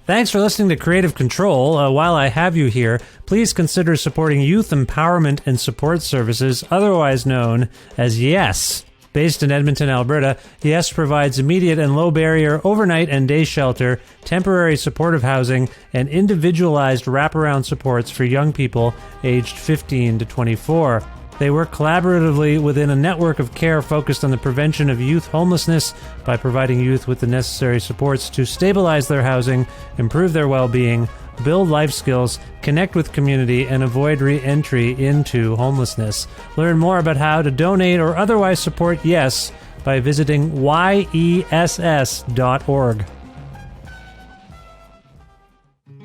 Thanks for listening to Creative Control. While I have you here, please consider supporting Youth Empowerment and Support Services, otherwise known as YES. Based in Edmonton, Alberta, YES provides immediate and low-barrier overnight and day shelter, temporary supportive housing, and individualized wraparound supports for young people aged 15 to 24. They work collaboratively within a network of care focused on the prevention of youth homelessness by providing youth with the necessary supports to stabilize their housing, improve their well-being, build life skills, connect with community, and avoid re-entry into homelessness. Learn more about how to donate or otherwise support YES by visiting yess.org.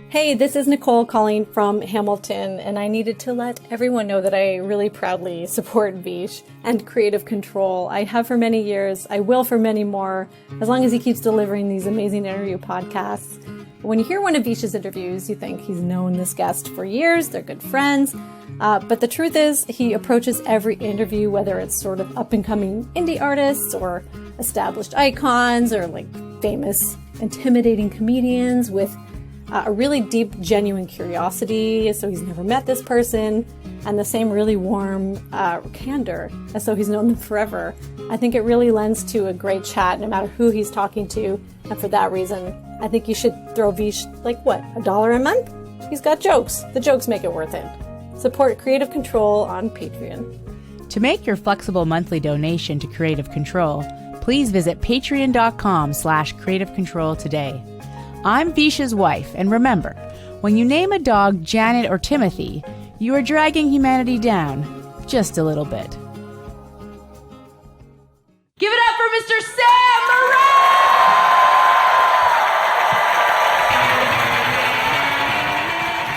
Hey, this is Nicole calling from Hamilton, and I needed to let everyone know that I really proudly support Vish and Creative Control. I have for many years, I will for many more, as long as he keeps delivering these amazing interview podcasts. When you hear one of Vish's interviews, you think he's known this guest for years, they're good friends, but the truth is he approaches every interview, whether it's sort of up-and-coming indie artists or established icons or like famous, intimidating comedians with a really deep, genuine curiosity, so he's never met this person, and the same really warm candor, as so he's known them forever. I think it really lends to a great chat, no matter who he's talking to, and for that reason, I think you should throw Vish, $1 a month? He's got jokes. The jokes make it worth it. Support Creative Control on Patreon. To make your flexible monthly donation to Creative Control, please visit patreon.com/Creative Control today. I'm Vish's wife, and remember, when you name a dog Janet or Timothy, you are dragging humanity down just a little bit. Give it up for Mr. Sam Morril!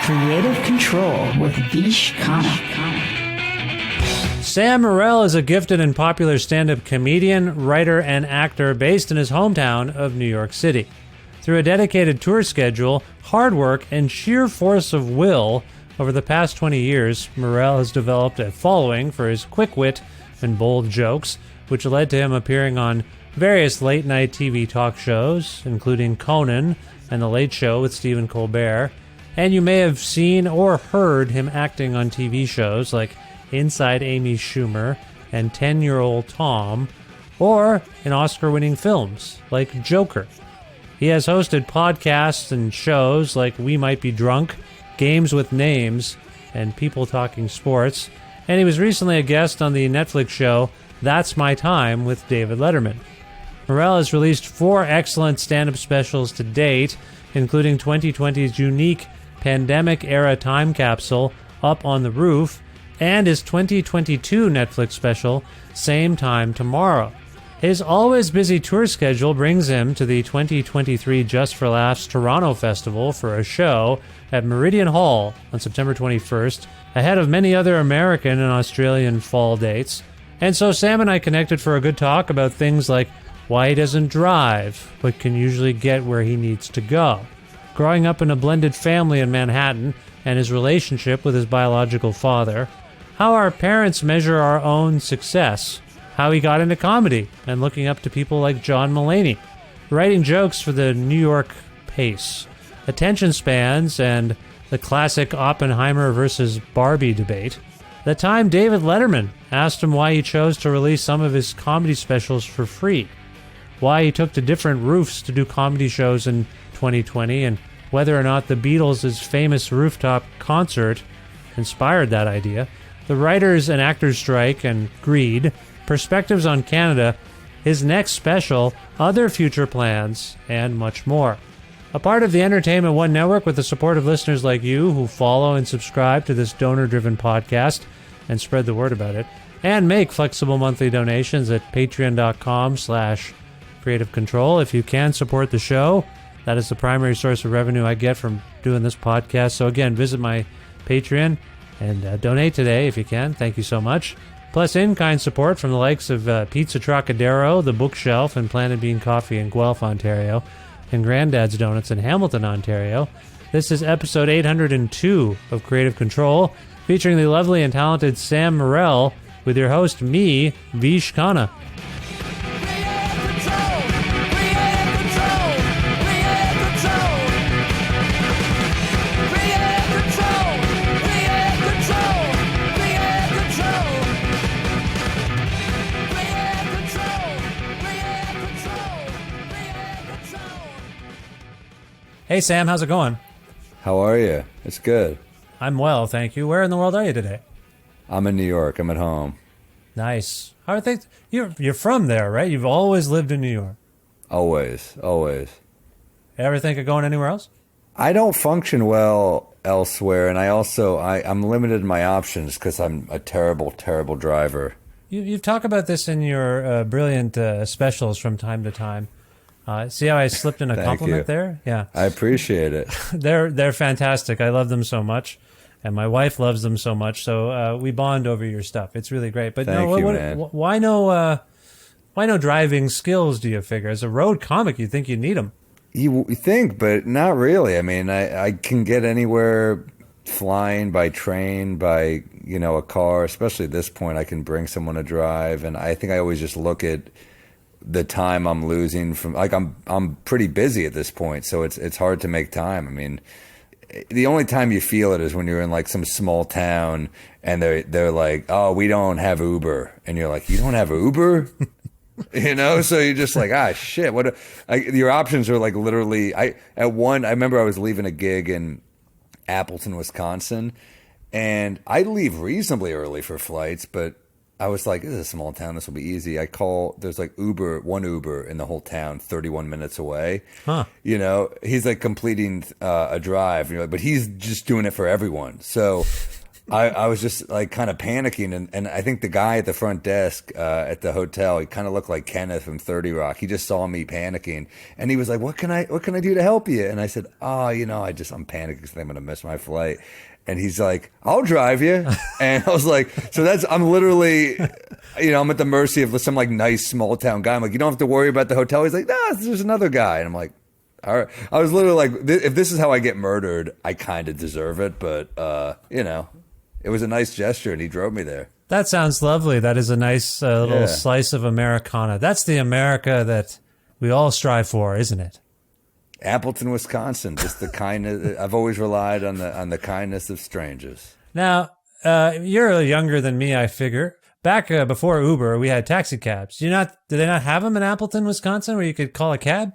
Creative Control with Vish Khanna. Sam Morril is a gifted and popular stand-up comedian, writer, and actor based in his hometown of New York City. Through a dedicated tour schedule, hard work, and sheer force of will, over the past 20 years, Morril has developed a following for his quick wit and bold jokes, which led to him appearing on various late-night TV talk shows, including Conan and The Late Show with Stephen Colbert. And you may have seen or heard him acting on TV shows like Inside Amy Schumer and 10-Year-Old Tom, or in Oscar-winning films like Joker. He has hosted podcasts and shows like We Might Be Drunk, Games with Names, and People Talking Sports, and he was recently a guest on the Netflix show That's My Time with David Letterman. Morril has released 4 excellent stand-up specials to date, including 2020's unique pandemic-era time capsule, Up on the Roof, and his 2022 Netflix special, Same Time Tomorrow. His always busy tour schedule brings him to the 2023 Just for Laughs Toronto Festival for a show at Meridian Hall on September 21st, ahead of many other American and Australian fall dates. And so Sam and I connected for a good talk about things like why he doesn't drive, but can usually get where he needs to go, growing up in a blended family in Manhattan and his relationship with his biological father, how our parents measure our own success, how he got into comedy and looking up to people like John Mulaney, writing jokes for the New York pace, attention spans, and the classic Oppenheimer versus Barbie debate, the time David Letterman asked him why he chose to release some of his comedy specials for free, why he took to different roofs to do comedy shows in 2020, and whether or not the Beatles' famous rooftop concert inspired that idea, the writers' and actors' strike and greed, perspectives on Canada, his next special, other future plans, and much more. A part of the Entertainment One Network with the support of listeners like you who follow and subscribe to this donor-driven podcast and spread the word about it, and make flexible monthly donations at patreon.com/Creative Control. If you can support the show, that is the primary source of revenue I get from doing this podcast. So again, visit my Patreon and donate today if you can. Thank you so much. Plus in-kind support from the likes of Pizza Trocadero, The Bookshelf, and Planet Bean Coffee in Guelph, Ontario, and Granddad's Donuts in Hamilton, Ontario. This is episode 802 of Creative Control, featuring the lovely and talented Sam Morril, with your host, me, Vish Khanna. Creative Control! Creative Control! Hey, Sam, how's it going? How are you? It's good. I'm well, thank you. Where in the world are you today? I'm in New York. I'm at home. Nice. How are things? You're from there, right? You've always lived in New York. Always, always. Ever think of going anywhere else? I don't function well elsewhere, and I'm limited in my options because I'm a terrible, terrible driver. You've talked about this in your brilliant specials from time to time. See how I slipped in a Thank compliment you. there? Yeah. I appreciate it. They're fantastic. I love them so much, and my wife loves them so much. So we bond over your stuff. It's really great. But Thank you, man. Why no driving skills? Do you figure as a road comic, you think you need them? You think, but not really. I mean, I can get anywhere flying, by train, by a car. Especially at this point, I can bring someone to drive, and I think I always just look at the time I'm losing from, like, I'm pretty busy at this point, so it's hard to make time. I mean, the only time you feel it is when you're in like some small town and they're like, oh, we don't have Uber, and you're like, you don't have Uber? So you're just like, shit. Your options are like literally. I remember I was leaving a gig in Appleton, Wisconsin, and I leave reasonably early for flights, but I was like, this is a small town, this will be easy. I call, there's like one Uber in the whole town, 31 minutes away. Huh. He's like completing a drive, but he's just doing it for everyone. So I was just like kind of panicking. And I think the guy at the front desk at the hotel, he kind of looked like Kenneth from 30 Rock. He just saw me panicking and he was like, what can I do to help you? And I said, I'm panicking because I'm going to miss my flight. And he's like, I'll drive you. And I was like, I'm literally, I'm at the mercy of some like nice small town guy. I'm like, you don't have to worry about the hotel. He's like, no, there's another guy. And I'm like, all right. I was literally like, if this is how I get murdered, I kind of deserve it. But, it was a nice gesture and he drove me there. That sounds lovely. That is a nice little slice of Americana. That's the America that we all strive for, isn't it? Appleton, Wisconsin, just the kindness. I've always relied on the kindness of strangers. Now, you're younger than me, I figure. Back before Uber, we had taxi cabs. Do they not have them in Appleton, Wisconsin, where you could call a cab?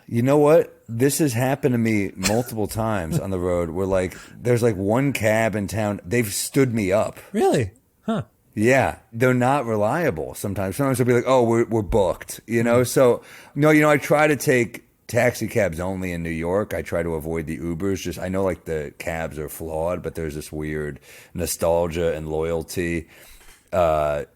You know what? This has happened to me multiple times on the road where like there's like one cab in town. They've stood me up. Really? Huh. Yeah. They're not reliable sometimes. Sometimes they'll be like, oh, we're booked, So, I try to take taxi cabs only in New York. I try to avoid the Ubers. I know like the cabs are flawed, but there's this weird nostalgia and loyalty. So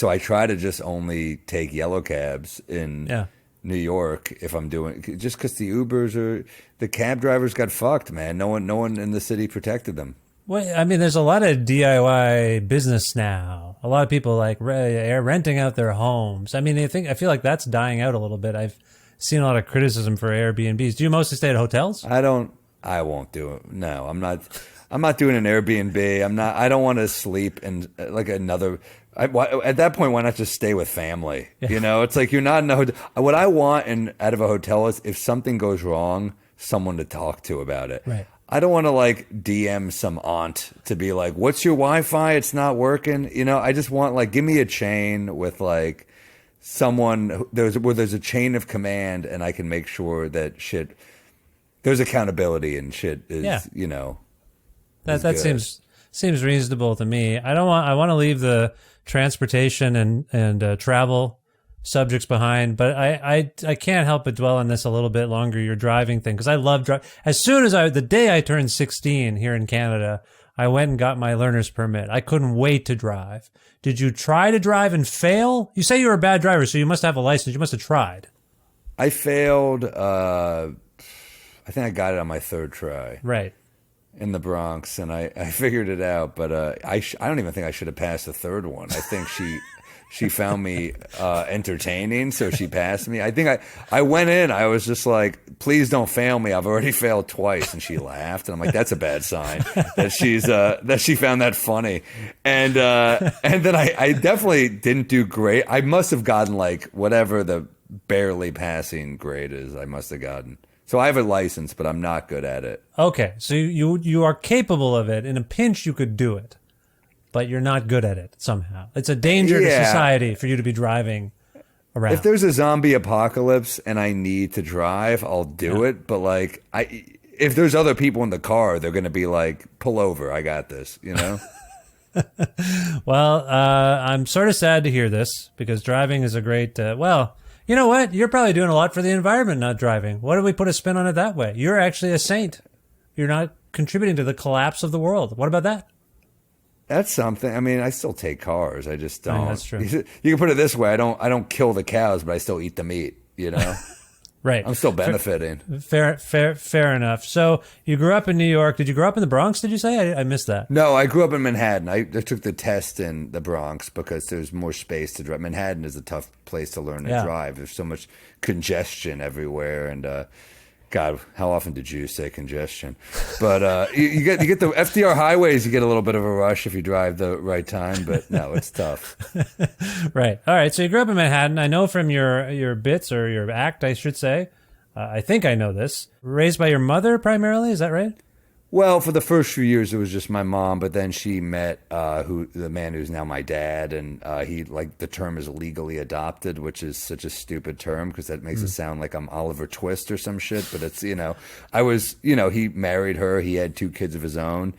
I try to just only take yellow cabs in New York if I'm doing, just because the cab drivers got fucked, man. No one in the city protected them. Well, I mean, there's a lot of DIY business now. A lot of people like renting out their homes. I mean, I feel like that's dying out a little bit. I've seen a lot of criticism for Airbnbs. Do you mostly stay at hotels? I won't do it. No, I'm not doing an Airbnb. I don't want to sleep in like another. At that point, why not just stay with family? Yeah. It's like you're not in a hotel. What I want out of a hotel is if something goes wrong, someone to talk to about it. Right. I don't want to like DM some aunt to be like, what's your Wi-Fi? It's not working. I just want like, give me a chain with like someone where there's a chain of command and I can make sure that there's accountability and shit is, that seems reasonable to me. I want to leave the transportation and travel subjects behind, but I can't help but dwell on this a little bit longer, your driving thing, because I love driving. As soon as the day I turned 16 here in Canada, I went and got my learner's permit. I couldn't wait to drive. Did you try to drive and fail? You say you were a bad driver, so you must have a license. You must have tried. I failed. I think I got it on my third try. Right. In the Bronx, and I figured it out, but I don't even think I should have passed the third one. I think she found me entertaining, so she passed me. I think I went in, I was just like, please don't fail me. I've already failed twice, and she laughed, and I'm like, that's a bad sign that she found that funny. And then I definitely didn't do great. I must have gotten like whatever the barely passing grade is. I must have gotten. So I have a license, but I'm not good at it. Okay, so you are capable of it. In a pinch, you could do it, but you're not good at it somehow. It's a danger to society for you to be driving around. If there's a zombie apocalypse and I need to drive, I'll do it. But like, if there's other people in the car, they're going to be like, pull over. I got this, you know? Well, I'm sort of sad to hear this because driving is a great, well, you know what? You're probably doing a lot for the environment not driving. What if we put a spin on it that way? You're actually a saint. You're not contributing to the collapse of the world. What about that? That's something. I mean, I still take cars. I just don't. That's true. You can put it this way. I don't kill the cows, but I still eat the meat, you know? Right. I'm still benefiting. Fair enough. So you grew up in New York. Did you grow up in the Bronx, did you say? I missed that. No, I grew up in Manhattan. I took the test in the Bronx because there's more space to drive. Manhattan is a tough place to learn to drive. There's so much congestion everywhere. And God, how often did you say congestion? But you get the FDR highways, you get a little bit of a rush if you drive the right time. But no, it's tough. Right. All right. So you grew up in Manhattan. I know from your bits or your act, I should say. I think I know this. Raised by your mother primarily, is that right? Well, for the first few years, it was just my mom, but then she met the man who's now my dad, and the term is legally adopted, which is such a stupid term because that makes it sound like I'm Oliver Twist or some shit. But it's, he married her, he had 2 kids of his own,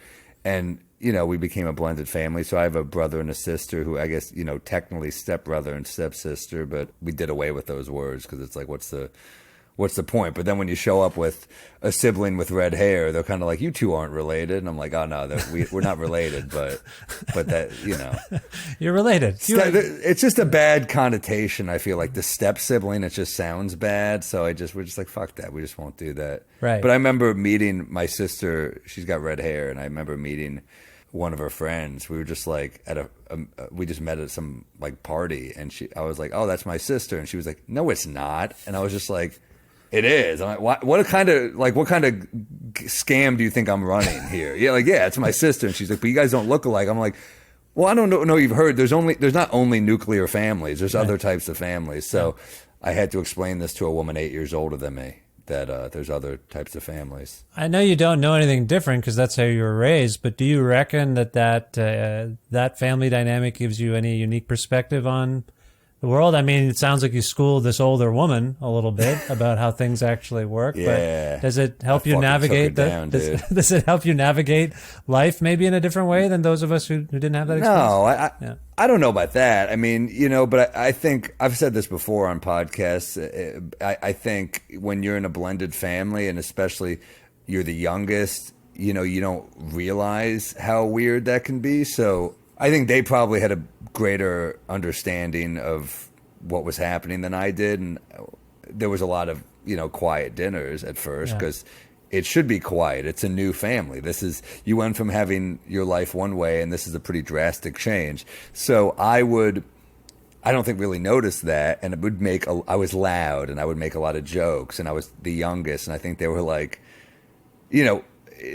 and we became a blended family. So I have a brother and a sister who I guess technically stepbrother and stepsister, but we did away with those words because it's like what's the point? But then when you show up with a sibling with red hair, they're kind of like, you two aren't related. And I'm like, oh, no, we're not related. But that, You're related. It's just a bad connotation, I feel like. The step sibling, it just sounds bad. So we're just like, fuck that. We just won't do that. Right. But I remember meeting my sister. She's got red hair. And I remember meeting one of her friends. We were just like we just met at some like party. And I was like, oh, that's my sister. And she was like, no, it's not. And I was just like, it is. I'm like, what kind of scam do you think I'm running here? Yeah, it's my sister. And she's like, but you guys don't look alike. I'm like, well, I don't know. You've heard there's not only nuclear families. There's other types of families. So I had to explain this to a woman 8 years older than me that there's other types of families. I know you don't know anything different because that's how you were raised. But do you reckon that family dynamic gives you any unique perspective on the world? I mean, it sounds like you schooled this older woman a little bit about how things actually work. Yeah. But does it help you navigate does it help you navigate life maybe in a different way than those of us who didn't have that experience? No, I don't know about that. I mean, but I think I've said this before on podcasts. I think when you're in a blended family, and especially you're the youngest, you don't realize how weird that can be. So I think they probably had a greater understanding of what was happening than I did. And there was a lot of, quiet dinners at first because it should be quiet. It's a new family. You went from having your life one way, and this is a pretty drastic change. So I don't think really notice that. And it would I was loud and I would make a lot of jokes, and I was the youngest. And I think they were like,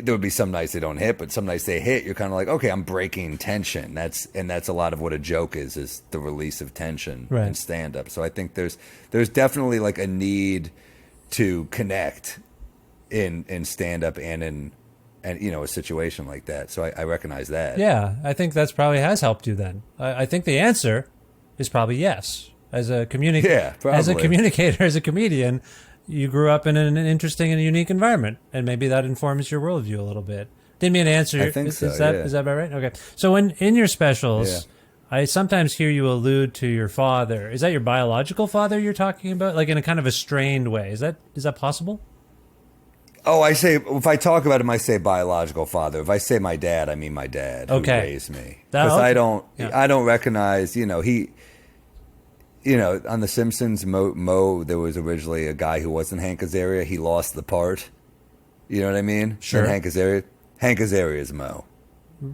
there would be some nights they don't hit, but some nights they hit. You're kind of like, okay, I'm breaking tension. That's a lot of what a joke is the release of tension in stand up. So I think there's definitely like a need to connect in stand up and in a situation like that. So I recognize that. Yeah, I think that's probably has helped you then. I think the answer is probably yes. As a communicator, as a comedian, you grew up in an interesting and unique environment, and maybe that informs your worldview a little bit. Didn't mean to answer. I think so. Is that about right? Okay. So in your specials, I sometimes hear you allude to your father. Is that your biological father you're talking about, like in a kind of a strained way? Is that possible? Oh, if I talk about him, I say biological father. If I say my dad, I mean my dad who raised me. Because I don't recognize. On The Simpsons, Mo, there was originally a guy who wasn't Hank Azaria. He lost the part. You know what I mean? Sure. And Hank Azaria is Mo.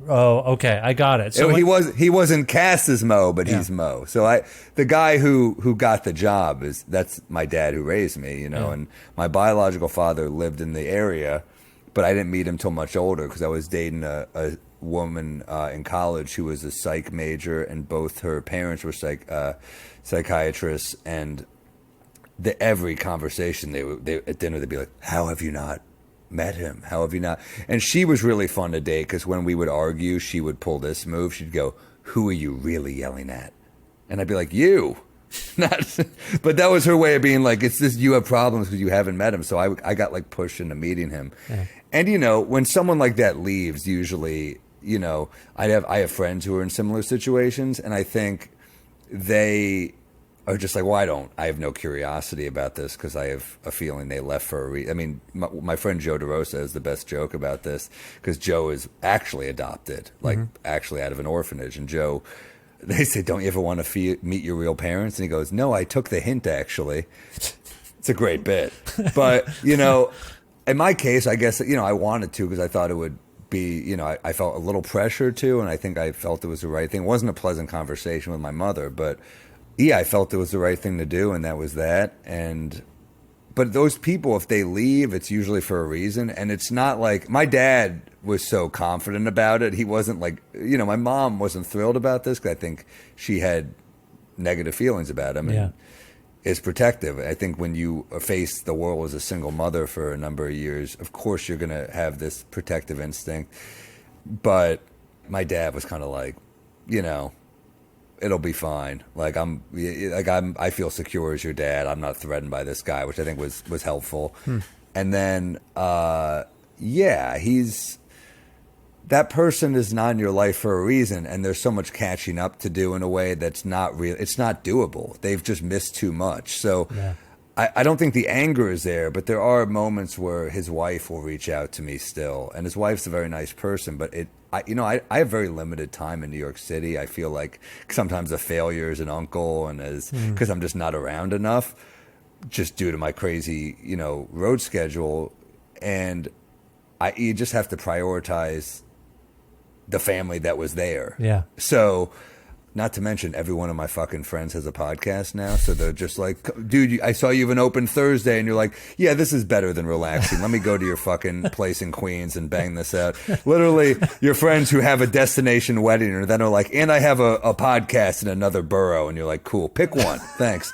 Oh, okay. I got it. So he wasn't cast as Mo, but he's Mo. So the guy who got the job that's my dad who raised me, and my biological father lived in the area, but I didn't meet him till much older because I was dating a woman in college who was a psych major, and both her parents were psychiatrists, and every conversation they at dinner they'd be like, how have you not met him? How have you not? And she was really fun to date because when we would argue, she would pull this move. She'd go, who are you really yelling at? And I'd be like, you. Not, but that was her way of being like, it's this, you have problems because you haven't met him. So I got like pushed into meeting him. Yeah. And, you know, when someone like that leaves, usually, you know, I have friends who are in similar situations, and I think they are just like, well, I have no curiosity about this because I have a feeling they left for a reason. I mean, my friend Joe DeRosa has the best joke about this because Joe is actually adopted, like actually out of an orphanage. And Joe, they say, don't you ever want to meet your real parents? And he goes, no, I took the hint, actually. It's a great bit. But, you know, in my case, I guess, you know, I wanted to because I thought it would be, you know, I felt a little pressure to, and I think I felt it was the right thing. It wasn't a pleasant conversation with my mother, but yeah, I felt it was the right thing to do, and that was that. But those people, if they leave, it's usually for a reason. And it's not like, my dad was so confident about it. He wasn't like, you know, my mom wasn't thrilled about this because I think she had negative feelings about him. And is protective. I think when you face the world as a single mother for a number of years, of course you're going to have this protective instinct. But my dad was kind of like, you know, it'll be fine. I feel secure as your dad. I'm not threatened by this guy, which I think was helpful. And then, that person is not in your life for a reason, and there's so much catching up to do in a way that's not real. It's not doable. They've just missed too much. So I don't think the anger is there, but there are moments where his wife will reach out to me still, and his wife's a very nice person, but I have very limited time in New York City. I feel like sometimes a failure as an uncle, and because I'm just not around enough, just due to my crazy, you know, road schedule, and you just have to prioritize the family that was there. Yeah. So, not to mention, every one of my fucking friends has a podcast now. So they're just like, dude, I saw you have an open Thursday. And you're like, yeah, this is better than relaxing. Let me go to your fucking place in Queens and bang this out. Literally, your friends who have a destination wedding, and then are like, and I have a podcast in another borough. And you're like, cool, pick one. Thanks.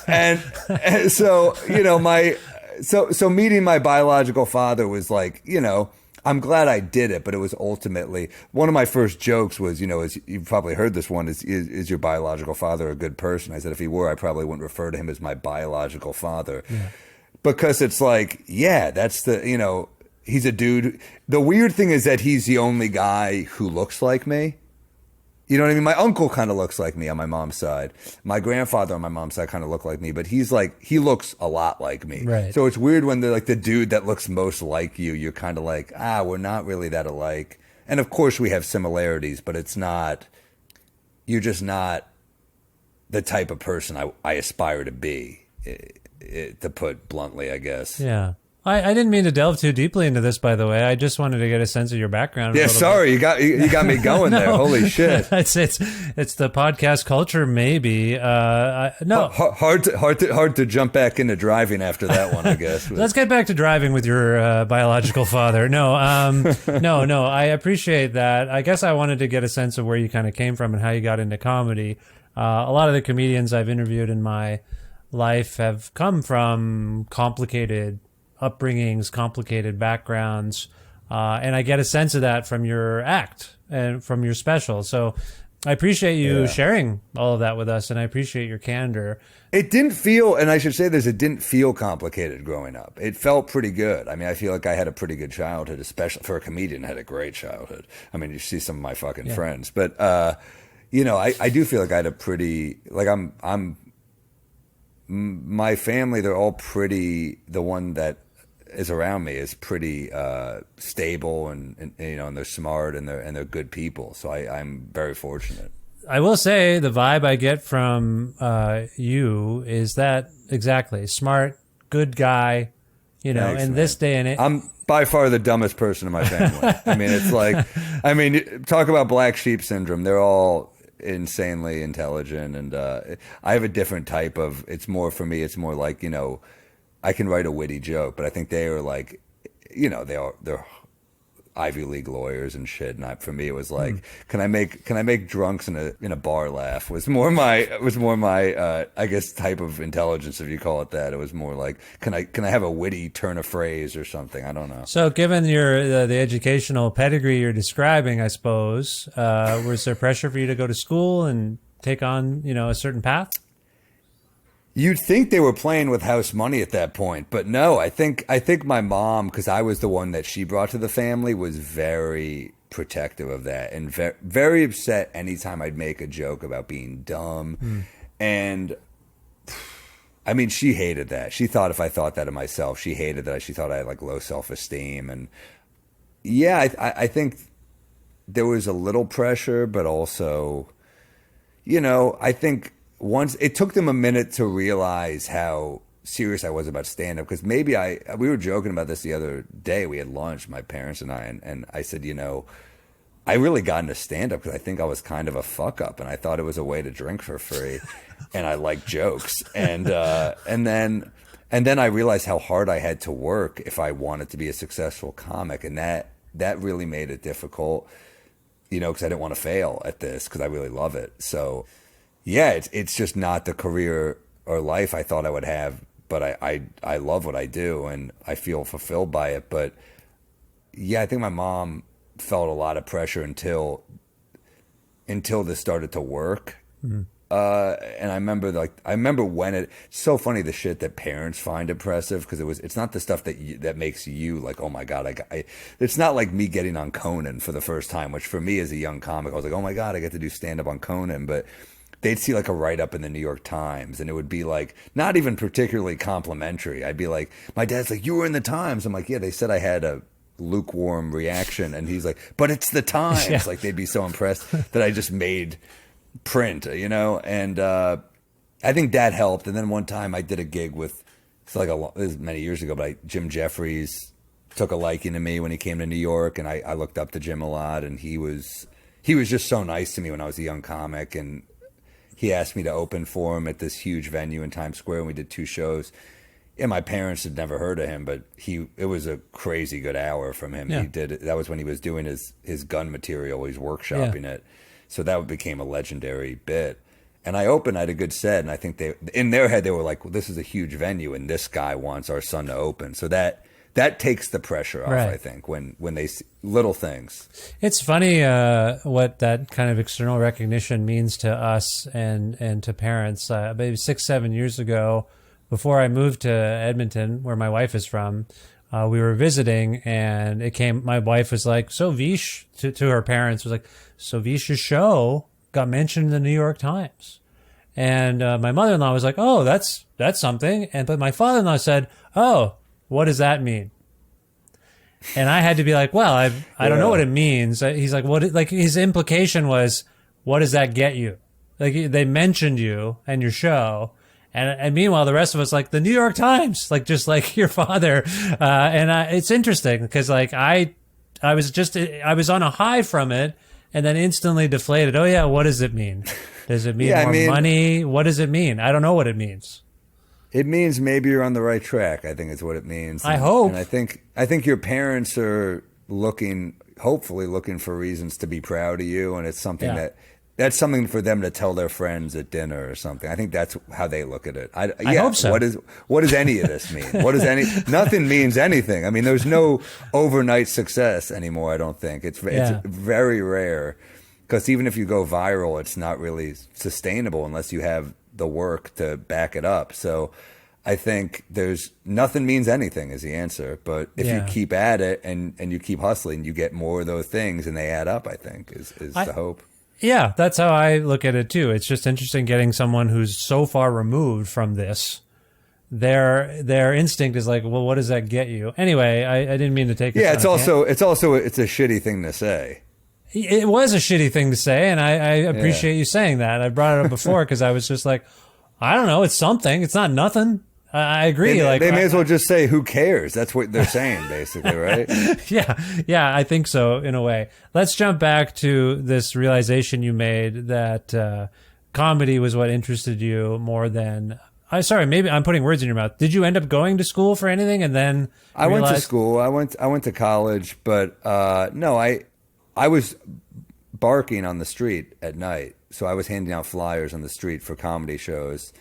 And so, you know, so meeting my biological father was like, you know, I'm glad I did it, but it was ultimately, one of my first jokes was, you know, you've probably heard this one, is your biological father a good person? I said, if he were, I probably wouldn't refer to him as my biological father. Yeah. Because it's like, yeah, that's you know, he's a dude. The weird thing is that he's the only guy who looks like me. You know what I mean? My uncle kind of looks like me on my mom's side. My grandfather on my mom's side kind of looked like me, but he looks a lot like me. Right. So it's weird when they're like the dude that looks most like you, you're kind of like, we're not really that alike. And of course we have similarities, but you're just not the type of person I aspire to be, to put bluntly, I guess. Yeah. I didn't mean to delve too deeply into this, by the way. I just wanted to get a sense of your background. Yeah, sorry, you got me going no, there. Holy shit! It's the podcast culture, maybe. No, hard to jump back into driving after that one, I guess. Let's get back to driving with your biological father. No, I appreciate that. I guess I wanted to get a sense of where you kind of came from and how you got into comedy. A lot of the comedians I've interviewed in my life have come from complicated upbringings, complicated backgrounds, and I get a sense of that from your act and from your special. So I appreciate you sharing all of that with us, and I appreciate your candor. It didn't feel, and I should say this, it didn't feel complicated growing up. It felt pretty good. I mean, I feel like I had a pretty good childhood, especially for a comedian. I had a great childhood. I mean, you see some of my fucking friends, but you know, I do feel like I had a pretty, like my family, they're all pretty, the one that is around me is pretty stable and you know, and they're smart and they're good people. So I'm very fortunate. I will say the vibe I get from you is that exactly smart, good guy. You know, thanks, in man. This day and age, I'm by far the dumbest person in my family. I mean, it's like, I mean, talk about black sheep syndrome. They're all insanely intelligent, and I have a different type of. It's more for me. It's more like, you know, I can write a witty joke, but I think they are like, you know, they're Ivy League lawyers and shit. And for me, it was like, can I make drunks in a bar laugh? Was more my I guess type of intelligence, if you call it that. It was more like, can I have a witty turn of phrase or something? I don't know. So, given your the educational pedigree you're describing, I suppose, was there pressure for you to go to school and take on, a certain path? You'd think they were playing with house money at that point, but no. I think my mom, because I was the one that she brought to the family, was very protective of that and very upset anytime I'd make a joke about being dumb. And I mean, she hated that. She thought if I thought that of myself, she hated that. She thought I had like low self-esteem. And yeah, I think there was a little pressure, but also, I think once it took them a minute to realize how serious I was about stand-up, because maybe we were joking about this the other day. We had lunch, my parents and I, and I said, I really got into stand-up because I think I was kind of a fuck-up, and I thought it was a way to drink for free, and I like jokes, and then I realized how hard I had to work if I wanted to be a successful comic, and that really made it difficult, because I didn't want to fail at this because I really love it. So yeah, it's just not the career or life I thought I would have, but I love what I do and I feel fulfilled by it. But yeah, I think my mom felt a lot of pressure until this started to work. And I remember when it's so funny, the shit that parents find impressive, because it's not the stuff that makes you like, oh my God, it's not like me getting on Conan for the first time, which for me as a young comic, I was like, oh my God, I get to do stand up on Conan. But they'd see like a write-up in the New York Times, and it would be like not even particularly complimentary. I'd be like, my dad's like, you were in the Times. I'm like, yeah, they said I had a lukewarm reaction. And he's like, but it's the Times. Yeah. Like, they'd be so impressed that I just made print, and I think that helped. And then one time I did a gig with, this was many years ago, but Jim Jeffries took a liking to me when he came to New York, and I looked up to Jim a lot, and he was just so nice to me when I was a young comic, and he asked me to open for him at this huge venue in Times Square, and we did 2 shows. And my parents had never heard of him, but it was a crazy good hour from him. Yeah. That was when he was doing his gun material. He's workshopping it. So that became a legendary bit. And I opened, I had a good set, and I think in their head, they were like, well, this is a huge venue, and this guy wants our son to open. So that takes the pressure off, right. I think, when they see little things. It's funny what that kind of external recognition means to us and to parents. Maybe 6-7 years ago, before I moved to Edmonton, where my wife is from, we were visiting, and my wife was like, so Vish, to her parents, was like, so Vish's show got mentioned in the New York Times. And my mother-in-law was like, oh, that's something. But my father-in-law said, oh, what does that mean? And I had to be like, well, I don't know what it means. He's like, like his implication was, what does that get you? Like, they mentioned you and your show. And meanwhile, the rest of us, like, the New York Times, like, just like your father. It's interesting because, like, I was on a high from it and then instantly deflated. Oh, yeah, what does it mean? Does it mean more money? What does it mean? I don't know what it means. It means maybe you're on the right track, I think is what it means. I hope. And I think your parents are hopefully looking for reasons to be proud of you, and it's something that's something for them to tell their friends at dinner or something. I think that's how they look at it. I hope so. What does any of this mean? Nothing means anything. I mean, there's no overnight success anymore, I don't think. It's very rare, because even if you go viral, it's not really sustainable unless you have the work to back it up. So I think nothing means anything is the answer. But if you keep at it and you keep hustling, you get more of those things, and they add up, I think, is the hope. Yeah, that's how I look at it too. It's just interesting getting someone who's so far removed from this. Their instinct is like, well, what does that get you? Anyway, I didn't mean to take. It's a shitty thing to say. It was a shitty thing to say, and I appreciate you saying that. I brought it up before because I was just like, I don't know, it's something. It's not nothing. I agree. They may as well just say, who cares? That's what they're saying, basically, right? Yeah, I think so, in a way. Let's jump back to this realization you made that comedy was what interested you more than... sorry, maybe I'm putting words in your mouth. Did you end up going to school for anything and then I went to school. I went to college, but no, I was barking on the street at night. So I was handing out flyers on the street for comedy shows,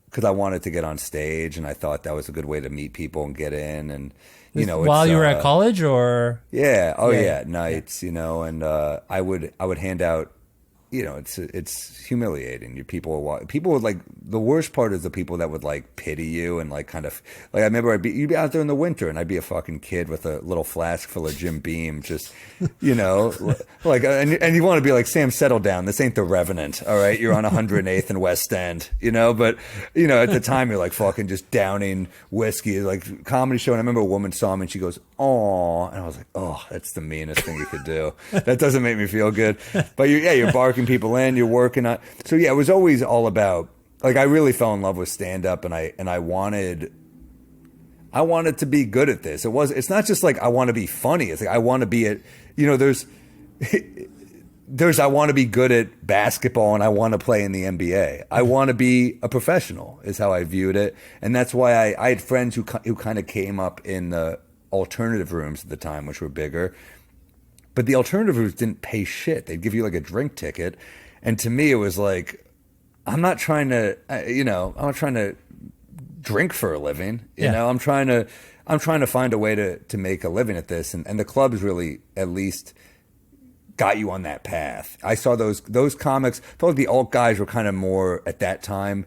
because I wanted to get on stage, and I thought that was a good way to meet people and get in. And while you were at college, or nights, and I would hand out it's humiliating. People would like, the worst part is the people that would like pity you and like kind of like, I remember you'd be out there in the winter and I'd be a fucking kid with a little flask full of Jim Beam, just, like, and you want to be like, Sam, settle down. This ain't the Revenant. All right. You're on 108th and West End, but at the time you're like fucking just downing whiskey, like comedy show. And I remember a woman saw me and she goes, "Aw," and I was like, "Oh, that's the meanest thing you could do. That doesn't make me feel good." But you're barking people in, you're working on. So yeah, it was always all about, like, I really fell in love with stand up, and I wanted to be good at this. It's not just like I want to be funny. It's like I want to be at, there's I want to be good at basketball and I want to play in the NBA. I want to be a professional is how I viewed it. And that's why I had friends who kind of came up in the alternative rooms at the time, which were bigger. But the alternative rooms didn't pay shit. They'd give you like a drink ticket. And to me, it was like, I'm not trying to, I'm not trying to drink for a living. I'm trying to find a way to make a living at this. And the clubs really at least got you on that path. I saw those comics, felt like the alt guys were kind of more at that time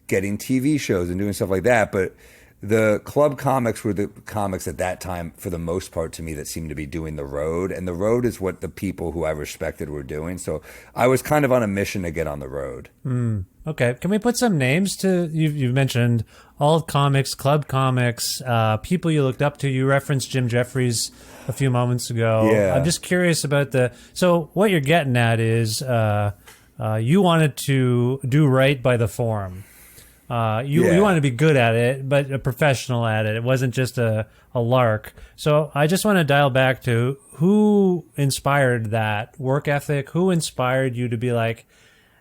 getting TV shows and doing stuff like that. But the club comics were the comics at that time, for the most part, to me, that seemed to be doing the road. And the road is what the people who I respected were doing. So I was kind of on a mission to get on the road. Okay. Can we put some names to, you've mentioned alt comics, club comics, people you looked up to. You referenced Jim Jeffries a few moments ago. Yeah. I'm just curious about so what you're getting at is you wanted to do right by the form. You want to be good at it, but a professional at it. It wasn't just a lark. So I just want to dial back to who inspired that work ethic. Who inspired you to be like,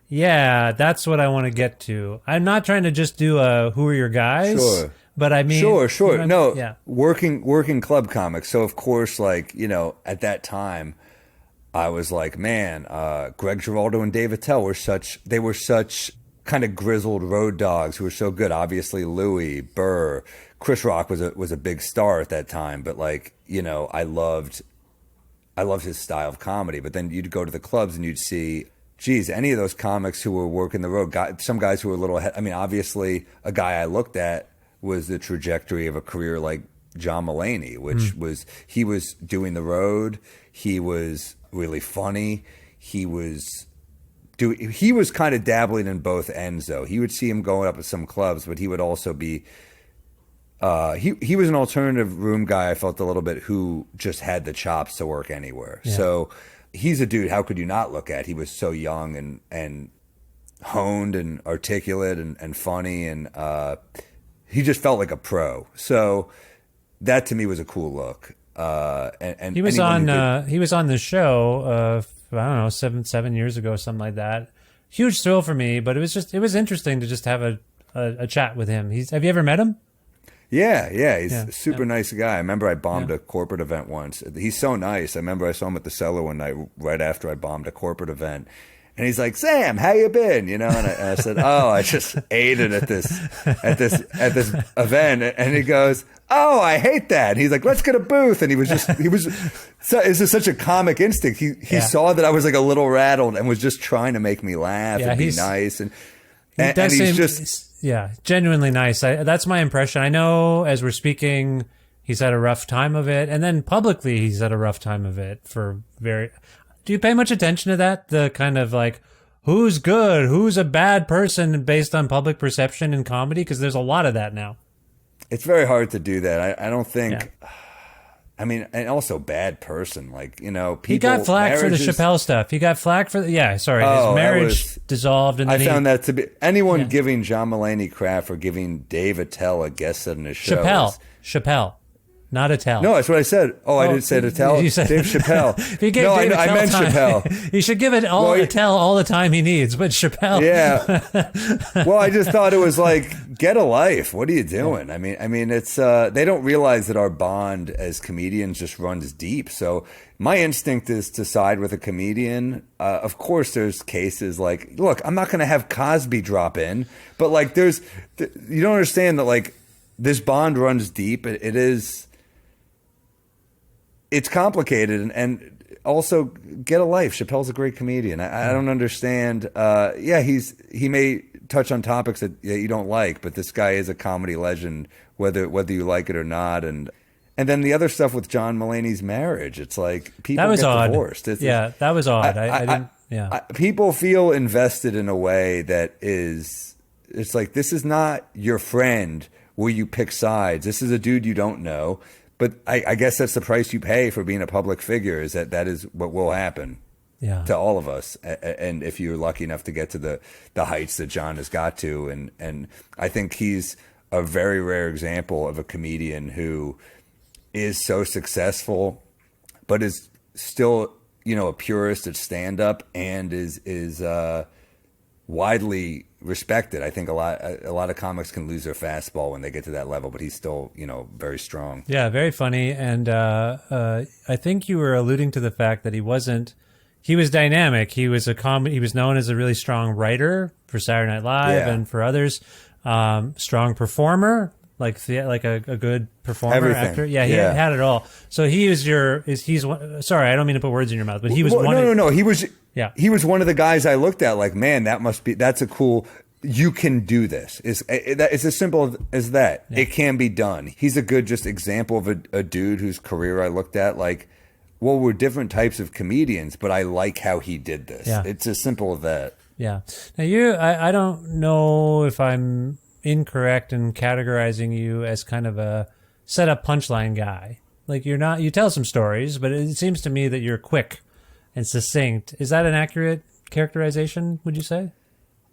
yeah, that's what I want to get to. I'm not trying to just do who are your guys? Sure. But I mean, sure. No, yeah. Working club comics. So of course, like, at that time, I was like, man, Greg Giraldo and David Tell were such kind of grizzled road dogs who were so good. Obviously, Louis, Burr, Chris Rock was a big star at that time. But like, I loved his style of comedy. But then you'd go to the clubs and you'd see, geez, any of those comics who were working the road, some guys who were a little ahead. I mean, obviously, a guy I looked at was the trajectory of a career like John Mulaney, which he was doing the road. He was really funny. He was kind of dabbling in both ends, though. He would see him going up at some clubs, but he would also be he was an alternative room guy, I felt a little bit, who just had the chops to work anywhere. Yeah. So he's a dude, how could you not look at? He was so young and honed and articulate and funny, and he just felt like a pro. So that to me was a cool look. And he was on the show I don't know, 7 years ago, something like that. Huge thrill for me, but it was interesting to just have a chat with him. Have you ever met him? Yeah. He's a super nice guy. I remember I bombed a corporate event once. He's so nice. I remember I saw him at the Cellar one night right after I bombed a corporate event. And he's like, "Sam, how you been?" And I said, "Oh, I just ate it at this event." And he goes, "Oh, I hate that." And he's like, "Let's get a booth." And it's just such a comic instinct. He saw that I was like a little rattled and was just trying to make me laugh and be nice. And he's just genuinely nice. That's my impression. I know as we're speaking, he's had a rough time of it, and then publicly he's had a rough time of it Do you pay much attention to that? The kind of like, who's good, who's a bad person based on public perception in comedy? Because there's a lot of that now. It's very hard to do that. I don't think... Yeah. I mean, and also bad person. Like, people... He got flack for the Chappelle stuff. He got flack for... his marriage dissolved. And then found that to be... Anyone giving John Mulaney crap for giving Dave Attell a guest set in his show... Chappelle. Not Attell. No, that's what I said. Oh, I didn't say Attell. You said Dave Chappelle. I meant Chappelle. He should give it Attell all the time he needs, but Chappelle. Yeah. Well, I just thought it was like, get a life. What are you doing? Yeah. I mean, it's they don't realize that our bond as comedians just runs deep. So my instinct is to side with a comedian. Of course, there's cases like, look, I'm not going to have Cosby drop in, but like, you don't understand that like this bond runs deep. It is. it's complicated, and also get a life. Chappelle's a great comedian. I don't understand. He may touch on topics that you don't like, but this guy is a comedy legend, whether you like it or not. And then the other stuff with John Mulaney's marriage, it's like people get divorced. That was odd. I didn't. People feel invested in a way that is. It's like, this is not your friend where you pick sides. This is a dude you don't know. But I guess that's the price you pay for being a public figure, is that is what will happen to all of us. And if you're lucky enough to get to the heights that John has got to. And I think he's a very rare example of a comedian who is so successful, but is still, a purist at stand-up and is widely respected. I think a lot of comics can lose their fastball when they get to that level, but he's still, very strong. Yeah, very funny. And I think you were alluding to the fact that he was dynamic. He was he was known as a really strong writer for Saturday Night Live and for others. Strong performer, like a good performer, everything. Actor. Yeah, he had it all. So sorry, I don't mean to put words in your mouth, but he was No. He was one of the guys I looked at like, man, that's a cool, you can do this. It's as simple as that. Yeah. It can be done. He's a good just example of a dude whose career I looked at like, well, we're different types of comedians, but I like how he did this. Yeah. It's as simple as that. Yeah. Now I don't know if I'm incorrect in categorizing you as kind of a set-up punchline guy. Like you tell some stories, but it seems to me that you're quick and succinct. Is that an accurate characterization, would you say?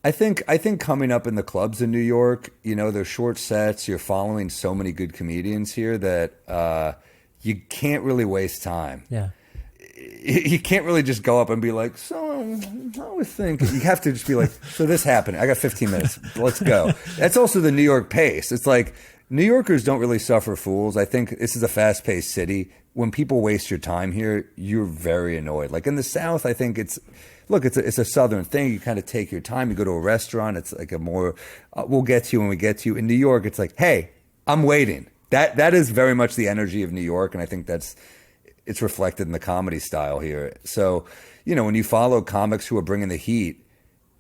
I think coming up in the clubs in New York, they're short sets. You're following so many good comedians here that you can't really waste time. Yeah. You can't really just go up and be like, so I was thinking. You have to just be like, so this happened. I got 15 minutes. Let's go. That's also the New York pace. It's like New Yorkers don't really suffer fools. I think this is a fast-paced city. When people waste your time here, you're very annoyed. Like in the South, I think it's a Southern thing. You kind of take your time. You go to a restaurant. It's like a more, we'll get to you when we get to you. In New York, it's like, hey, I'm waiting. That is very much the energy of New York, and I think it's reflected in the comedy style here. So, when you follow comics who are bringing the heat,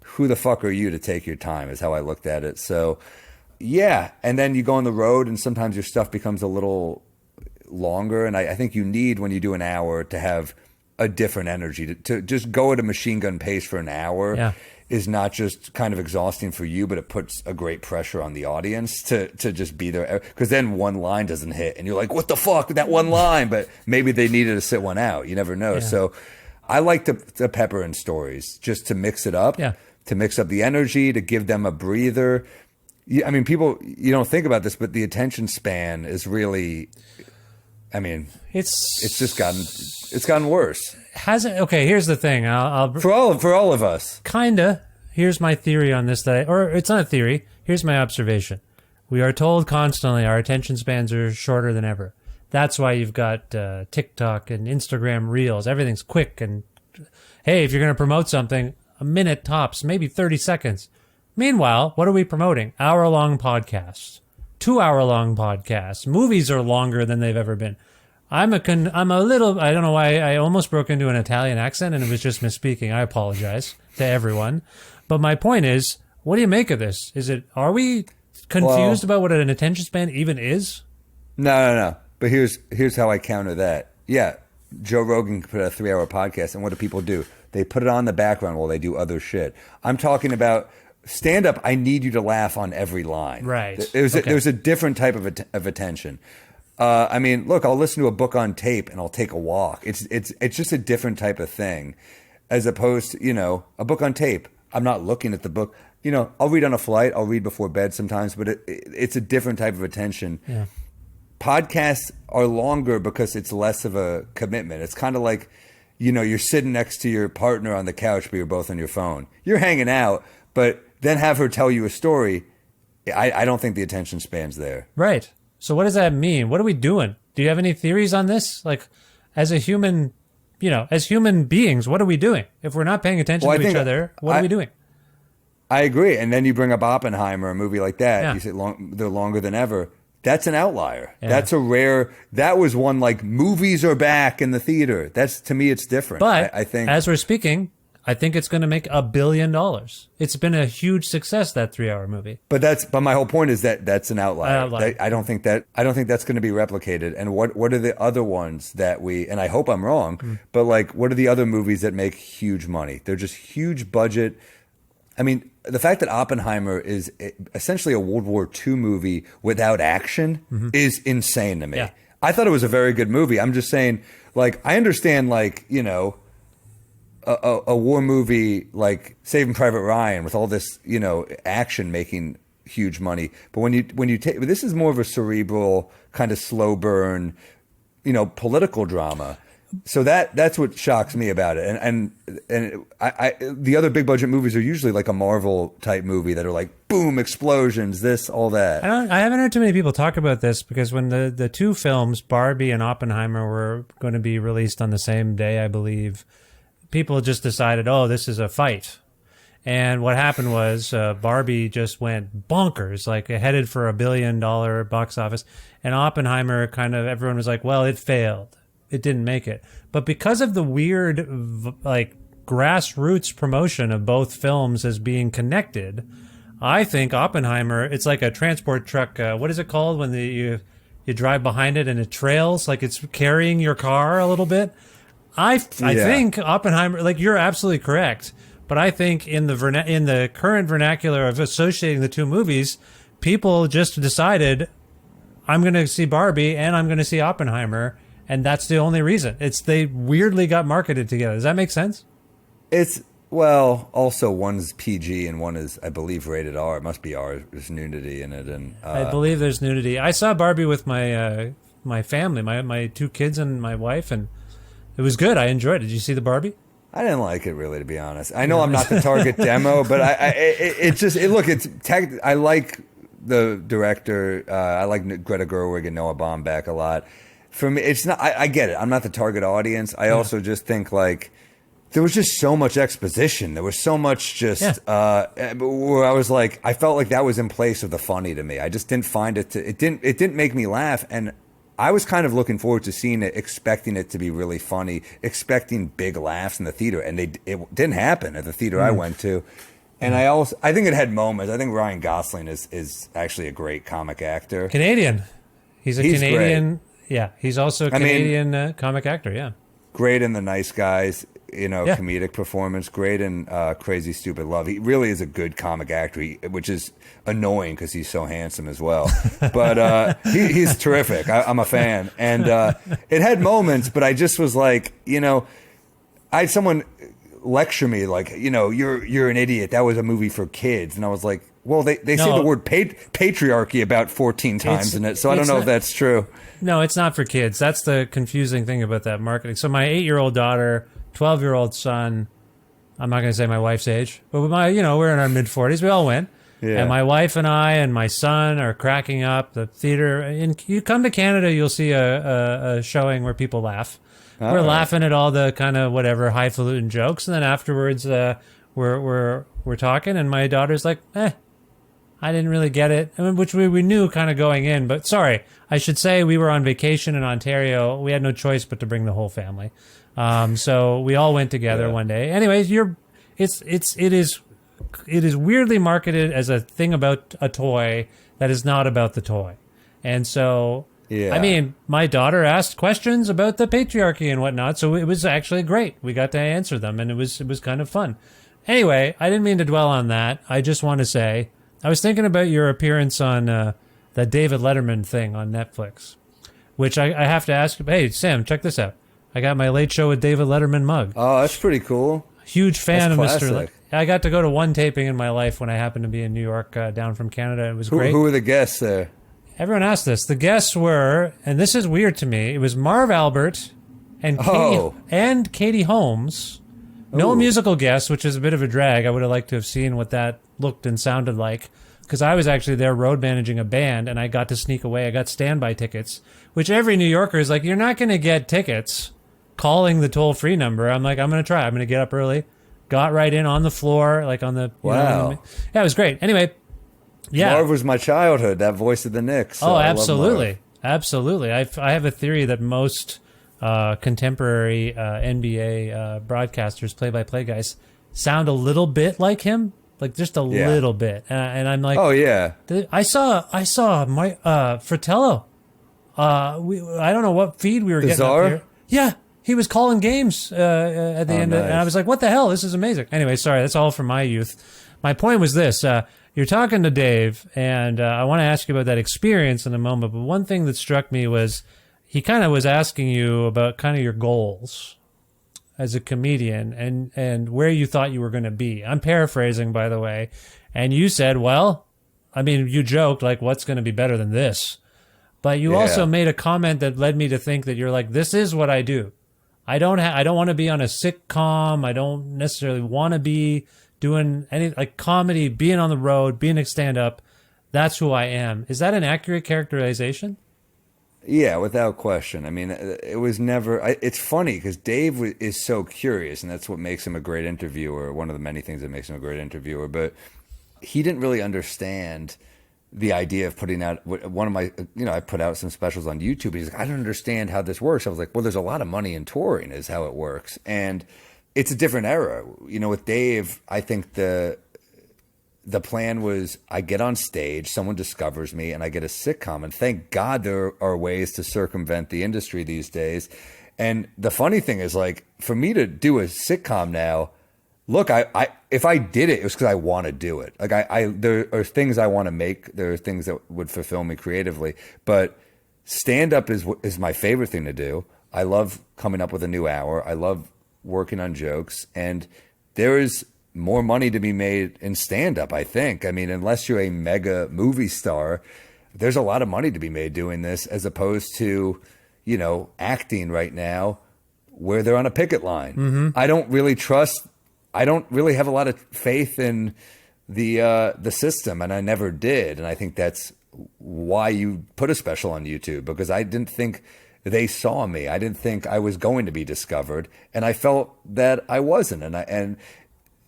who the fuck are you to take your time is how I looked at it. So, yeah. And then you go on the road and sometimes your stuff becomes a little longer. And I think you need, when you do an hour, to have a different energy. To just go at a machine gun pace for an hour is not just kind of exhausting for you, but it puts a great pressure on the audience to just be there. Because then one line doesn't hit and you're like, what the fuck, that one line? But maybe they needed to sit one out. You never know. Yeah. So I like to pepper in stories just to mix it up, to mix up the energy, to give them a breather. I mean, people, you don't think about this, but the attention span is really, I mean, it's gotten worse. Hasn't? Okay, here's the thing. I'll for all of us. Kinda. Here's my theory on this. Or it's not a theory. Here's my observation. We are told constantly our attention spans are shorter than ever. That's why you've got TikTok and Instagram Reels. Everything's quick and, hey, if you're going to promote something, a minute tops, maybe 30 seconds. Meanwhile, what are we promoting? Hour-long podcasts, 2-hour-long podcasts. Movies are longer than they've ever been. I'm a little, I don't know why I almost broke into an Italian accent and it was just misspeaking. I apologize to everyone. But my point is, what do you make of this? Are we confused about what an attention span even is? No. But here's how I counter that. Yeah, Joe Rogan put out a 3-hour podcast, and what do people do? They put it on the background while they do other shit. I'm talking about stand-up. I need you to laugh on every line. Right. There's a different type of attention. I mean, look, I'll listen to a book on tape and I'll take a walk. It's just a different type of thing, as opposed to, a book on tape. I'm not looking at the book. I'll read on a flight. I'll read before bed sometimes, but it's a different type of attention. Yeah. Podcasts are longer because it's less of a commitment. It's kind of like, you're sitting next to your partner on the couch, but you're both on your phone. You're hanging out, but then have her tell you a story. I don't think the attention span's there. Right. So what does that mean? What are we doing? Do you have any theories on this? Like, as a human, as human beings, what are we doing? If we're not paying attention to each other, what are we doing? I agree. And then you bring up Oppenheimer, a movie like that. Yeah. You say they're longer than ever. That's an outlier. Yeah. That's a rare. That was one like movies are back in the theater. That's to me, it's different. But I think as we're speaking, I think it's going to make $1 billion. It's been a huge success, that 3-hour movie. But my whole point is that that's an outlier. Outlier. I don't think that's going to be replicated. And what are the other ones that and I hope I'm wrong, but like what are the other movies that make huge money? They're just huge budget. I mean, the fact that Oppenheimer is essentially a World War II movie without action is insane to me. Yeah. I thought it was a very good movie. I'm just saying, like, I understand, like, you know, a war movie like Saving Private Ryan with all this, you know, action making huge money. But when you take, this is more of a cerebral kind of slow burn, you know, political drama. So that's what shocks me about it. And I the other big budget movies are usually like a Marvel type movie that are like boom, explosions, this, all that. I haven't heard too many people talk about this because when the two films, Barbie and Oppenheimer, were going to be released on the same day, I believe, people just decided, oh, this is a fight. And what happened was Barbie just went bonkers, like headed for $1 billion box office. And Oppenheimer everyone was like, well, it failed. It didn't make it. But because of the weird, like, grassroots promotion of both films as being connected, I think Oppenheimer, it's like a transport truck. What is it called when you drive behind it and it trails, like it's carrying your car a little bit? I think Oppenheimer, like, you're absolutely correct. But I think in the current vernacular of associating the two movies, people just decided, I'm going to see Barbie and I'm going to see Oppenheimer. And that's the only reason. They weirdly got marketed together. Does that make sense? Well, also one's PG and one is, I believe, rated R. It must be R. There's nudity in it, and I believe there's nudity. I saw Barbie with my my family, my two kids and my wife, and it was good. I enjoyed it. Did you see the Barbie? I didn't like it, really, to be honest. I know I'm not the target demo, but I like the director. I like Greta Gerwig and Noah Baumbach a lot. For me, it's not. I get it. I'm not the target audience. I also just think like there was just so much exposition. There was so much just where I was like, I felt like that was in place of the funny to me. I just didn't find it to. It didn't make me laugh, and I was kind of looking forward to seeing it, expecting it to be really funny, expecting big laughs in the theater, and it didn't happen at the theater I went to. And I think it had moments. I think Ryan Gosling is actually a great comic actor. Canadian. He's Canadian. Great. Yeah, he's also a Canadian comic actor, yeah. Great in The Nice Guys, comedic performance. Great in Crazy Stupid Love. He really is a good comic actor, which is annoying because he's so handsome as well. But he's terrific. I'm a fan. And it had moments, but I just was like, I had someone lecture me like, you're an idiot. That was a movie for kids. And I was like, well, they say the word patriarchy about 14 times in it, so I don't know if that's true. No, it's not for kids. That's the confusing thing about that marketing. So my 8-year-old daughter, 12-year-old son, I'm not going to say my wife's age, but we're in our mid-40s. We all went. Yeah. And my wife and I and my son are cracking up. The theater, and you come to Canada, you'll see a showing where people laugh. We're laughing at all the kind of whatever highfalutin jokes, and then afterwards we're talking, and my daughter's like, I didn't really get it, which we knew kind of going in. But sorry, I should say we were on vacation in Ontario. We had no choice but to bring the whole family. So we all went together one day. Anyways, it is weirdly marketed as a thing about a toy that is not about the toy. And so, I mean, my daughter asked questions about the patriarchy and whatnot, so it was actually great. We got to answer them, and it was kind of fun. Anyway, I didn't mean to dwell on that. I just want to say, I was thinking about your appearance on the David Letterman thing on Netflix, which I have to ask. Hey, Sam, check this out. I got my Late Show with David Letterman mug. Oh, that's pretty cool. Huge fan that's of Mr. I got to go to one taping in my life when I happened to be in New York, down from Canada. It was great. Who were the guests there? Everyone asked this. The guests were, and this is weird to me, it was Marv Albert and Katie Holmes. No musical guests, which is a bit of a drag. I would have liked to have seen what that looked and sounded like, because I was actually there road managing a band, and I got to sneak away. I got standby tickets, which every New Yorker is like, you're not going to get tickets calling the toll-free number. I'm like, I'm going to try. I'm going to get up early. Got right in on the floor, like on the... Wow. Yeah, it was great. Anyway, Yeah. Marv was my childhood, that voice of the Knicks. So oh, I love absolutely. Marv. Absolutely. I have a theory that most contemporary NBA broadcasters, play-by-play guys, sound a little bit like him, like just a little bit. And I'm like, oh yeah, I saw my Fratello. I don't know what feed we were getting up here. Yeah, he was calling games at the end, and I was like, what the hell? This is amazing. Anyway, sorry, that's all from my youth. My point was this. You're talking to Dave, and I want to ask you about that experience in a moment, but one thing that struck me was he kind of was asking you about kind of your goals as a comedian and where you thought you were going to be. I'm paraphrasing, by the way. And you said, well, I mean, you joked, like, what's going to be better than this? But you also made a comment that led me to think that you're like, this is what I do. I don't want to be on a sitcom. I don't necessarily want to be doing any like comedy, being on the road, being a stand-up. That's who I am. Is that an accurate characterization? Yeah, without question. I mean, it was never. It's funny because Dave is so curious, and that's what makes him a great interviewer. One of the many things that makes him a great interviewer. But he didn't really understand the idea of putting out one of my. I put out some specials on YouTube. He's like, I don't understand how this works. I was like, well, there's a lot of money in touring, is how it works, and it's a different era. With Dave, I think the plan was I get on stage, someone discovers me, and I get a sitcom. And thank God there are ways to circumvent the industry these days. And the funny thing is, like, for me to do a sitcom now, look, if I did it was because I want to do it. Like, there are things I want to make. There are things that would fulfill me creatively. But stand-up is my favorite thing to do. I love coming up with a new hour. I love working on jokes. And there is more money to be made in stand-up, I think. I mean, unless you're a mega movie star, there's a lot of money to be made doing this as opposed to, acting right now where they're on a picket line. Mm-hmm. I don't really have a lot of faith in the system, and I never did. And I think that's why you put a special on YouTube, because I didn't think they saw me. I didn't think I was going to be discovered, and I felt that I wasn't. And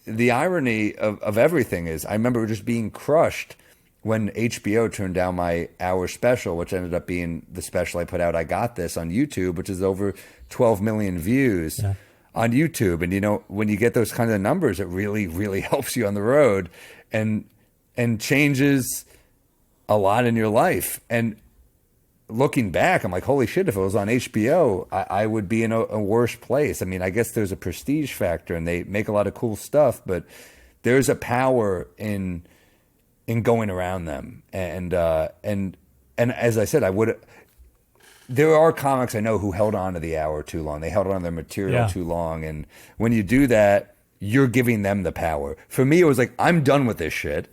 the irony of everything is I remember just being crushed when HBO turned down my hour special, which ended up being the special I put out, I Got This, on YouTube, which is over 12 million views on YouTube. And, when you get those kinds of numbers, it really, really helps you on the road and changes a lot in your life. And looking back, I'm like, holy shit, if it was on HBO, I would be in a worse place. I mean, I guess there's a prestige factor and they make a lot of cool stuff, but there's a power in going around them. And as I said, there are comics I know who held on to the hour too long. They held on to their material too long. And when you do that, you're giving them the power. For me, it was like, I'm done with this shit.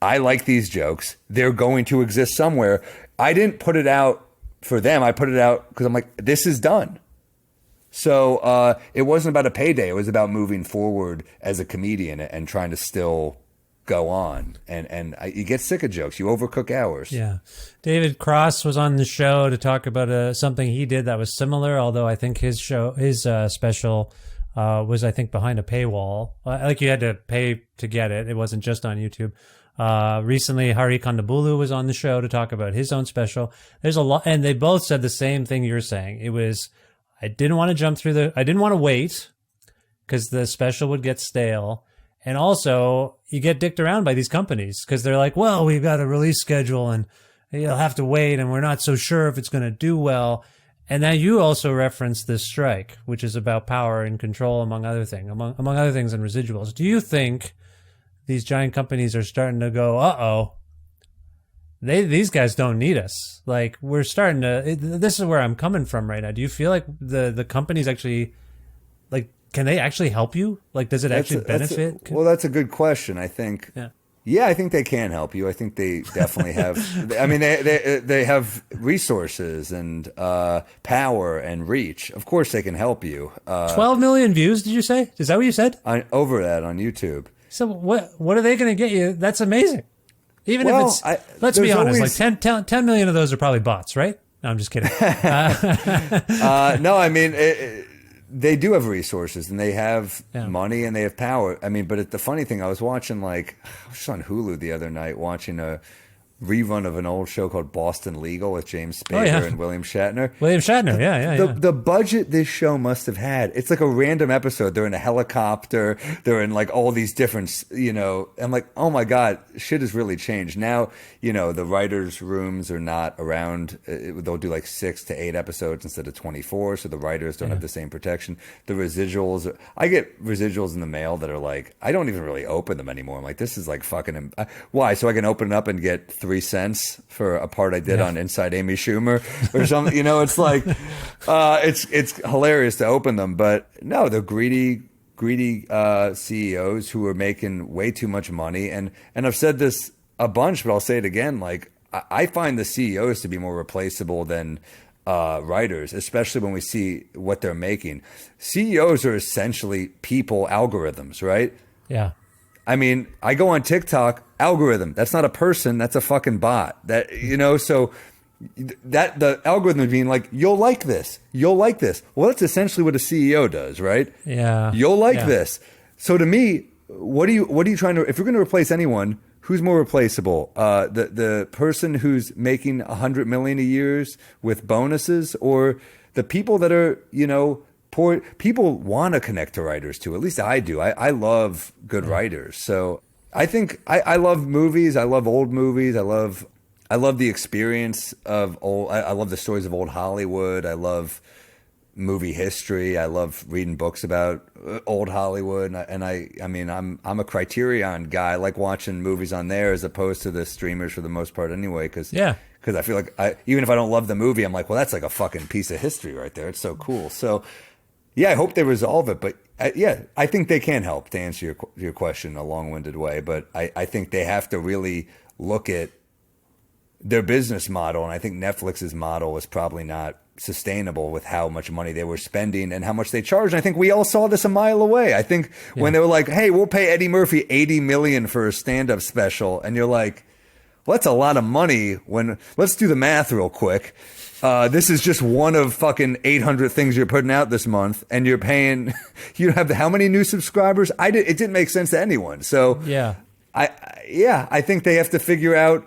I like these jokes. They're going to exist somewhere. I didn't put it out for them. I put it out because I'm like, this is done. So it wasn't about a payday. It was about moving forward as a comedian and trying to still go on. And you get sick of jokes. You overcook hours. Yeah. David Cross was on the show to talk about something he did that was similar, although I think his special was, I think, behind a paywall. Like you had to pay to get it. It wasn't just on YouTube. Recently, Hari Kondabolu was on the show to talk about his own special. There's a lot, and they both said the same thing you're saying. It was, I didn't want to wait because the special would get stale. And also, you get dicked around by these companies because they're like, well, we've got a release schedule and you'll have to wait and we're not so sure if it's going to do well. And then you also referenced this strike, which is about power and control, among other things, among other things, and residuals. Do you think these giant companies are starting to go, uh-oh, these guys don't need us? Like, we're starting to, this is where I'm coming from right now. Do you feel like the companies actually, like, can they actually help you? Like, does it actually benefit? Well, that's a good question. I think, I think they can help you. I think they definitely have, I mean, they have resources and power and reach. Of course they can help you. 12 million views, did you say? Is that what you said? Over that on YouTube. So what are they going to get you? That's amazing. Even if it's, let's be honest, like 10 million of those are probably bots, right? No, I'm just kidding. No, I mean, they do have resources and they have money and they have power. I mean, but the funny thing, I was watching I was on Hulu the other night watching a rerun of an old show called Boston Legal with James Spader and William Shatner. The budget this show must have had. It's like a random episode. They're in a helicopter. They're in like all these different, I'm like, oh my God, shit has really changed. Now, the writers' rooms are not around. They'll do like 6 to 8 episodes instead of 24. So the writers don't have the same protection. The residuals, I get residuals in the mail that are like, I don't even really open them anymore. I'm like, this is like fucking, why? So I can open it up and get 3 cents for a part I did on Inside Amy Schumer or something. It's like, it's hilarious to open them, but no, they're greedy CEOs who are making way too much money. And I've said this a bunch, but I'll say it again. Like, I find the CEOs to be more replaceable than writers, especially when we see what they're making. CEOs are essentially people algorithms, right? Yeah. I mean, I go on TikTok, algorithm. That's not a person. That's a fucking bot. So that the algorithm being like, you'll like this. You'll like this. Well, that's essentially what a CEO does, right? Yeah. You'll like this. So to me, what are you trying to, if you're going to replace anyone, who's more replaceable? The person who's making $100 million a year with bonuses, or the people that are, poor people want to connect to writers too. At least I do. I love good writers. So I think I love movies. I love old movies. I love the experience of old. I love the stories of old Hollywood. I love movie history. I love reading books about old Hollywood. I mean, I'm a Criterion guy. I like watching movies on there as opposed to the streamers for the most part anyway. Because I feel like even if I don't love the movie, I'm like, well, that's like a fucking piece of history right there. It's so cool. So. Yeah, I hope they resolve it, but I think they can help, to answer your question in a long-winded way. But I think they have to really look at their business model, and I think Netflix's model is probably not sustainable with how much money they were spending and how much they charged. And I think we all saw this a mile away. I think when they were like, "Hey, we'll pay Eddie Murphy $80 million for a stand-up special," and you're like, "Well, that's a lot of money." Let's do the math real quick. This is just one of fucking 800 things you're putting out this month, and you're paying. You have how many new subscribers? It didn't make sense to anyone. So I think they have to figure out,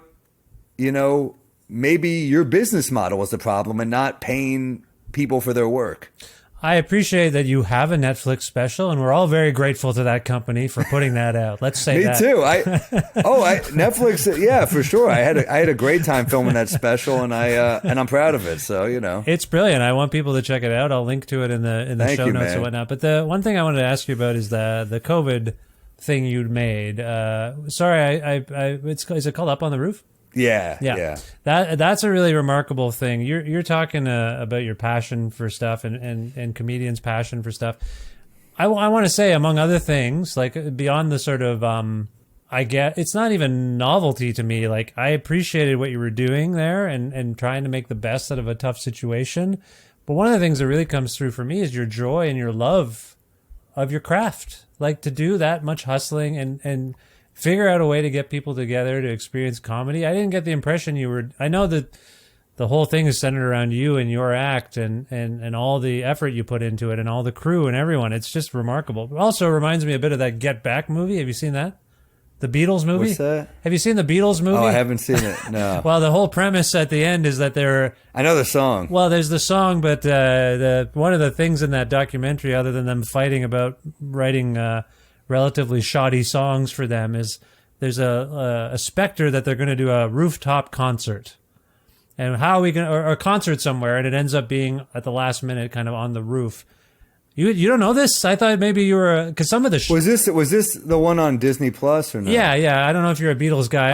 maybe your business model is the problem and not paying people for their work. I appreciate that you have a Netflix special, and we're all very grateful to that company for putting that out. Let's say that. Me too. Netflix, yeah, for sure. I had a great time filming that special, and I'm proud of it. So it's brilliant. I want people to check it out. I'll link to it in the show notes and whatnot. But the one thing I wanted to ask you about is the COVID thing you'd made. Sorry, is it called Up on the Roof? Yeah. That's a really remarkable thing. You're talking about your passion for stuff and comedians' passion for stuff. I want to say, among other things, like beyond the sort of, I get, it's not even novelty to me. Like, I appreciated what you were doing there and trying to make the best out of a tough situation. But one of the things that really comes through for me is your joy and your love of your craft. Like, to do that much hustling and figure out a way to get people together to experience comedy. I didn't get the impression you were... I know that the whole thing is centered around you and your act and all the effort you put into it and all the crew and everyone. It's just remarkable. It also reminds me a bit of that Get Back movie. Have you seen that? The Beatles movie? What's that? Have you seen the Beatles movie? Oh, I haven't seen it, no. Well, the whole premise at the end is that they're... I know the song. Well, there's the song, but one of the things in that documentary, other than them fighting about writing... relatively shoddy songs for them, is there's a specter that they're going to do a rooftop concert, and how we can or a concert somewhere, and it ends up being at the last minute kind of on the roof. You don't know this? I thought maybe you were, because some of the was this the one on Disney Plus or no? Yeah. I don't know if you're a Beatles guy.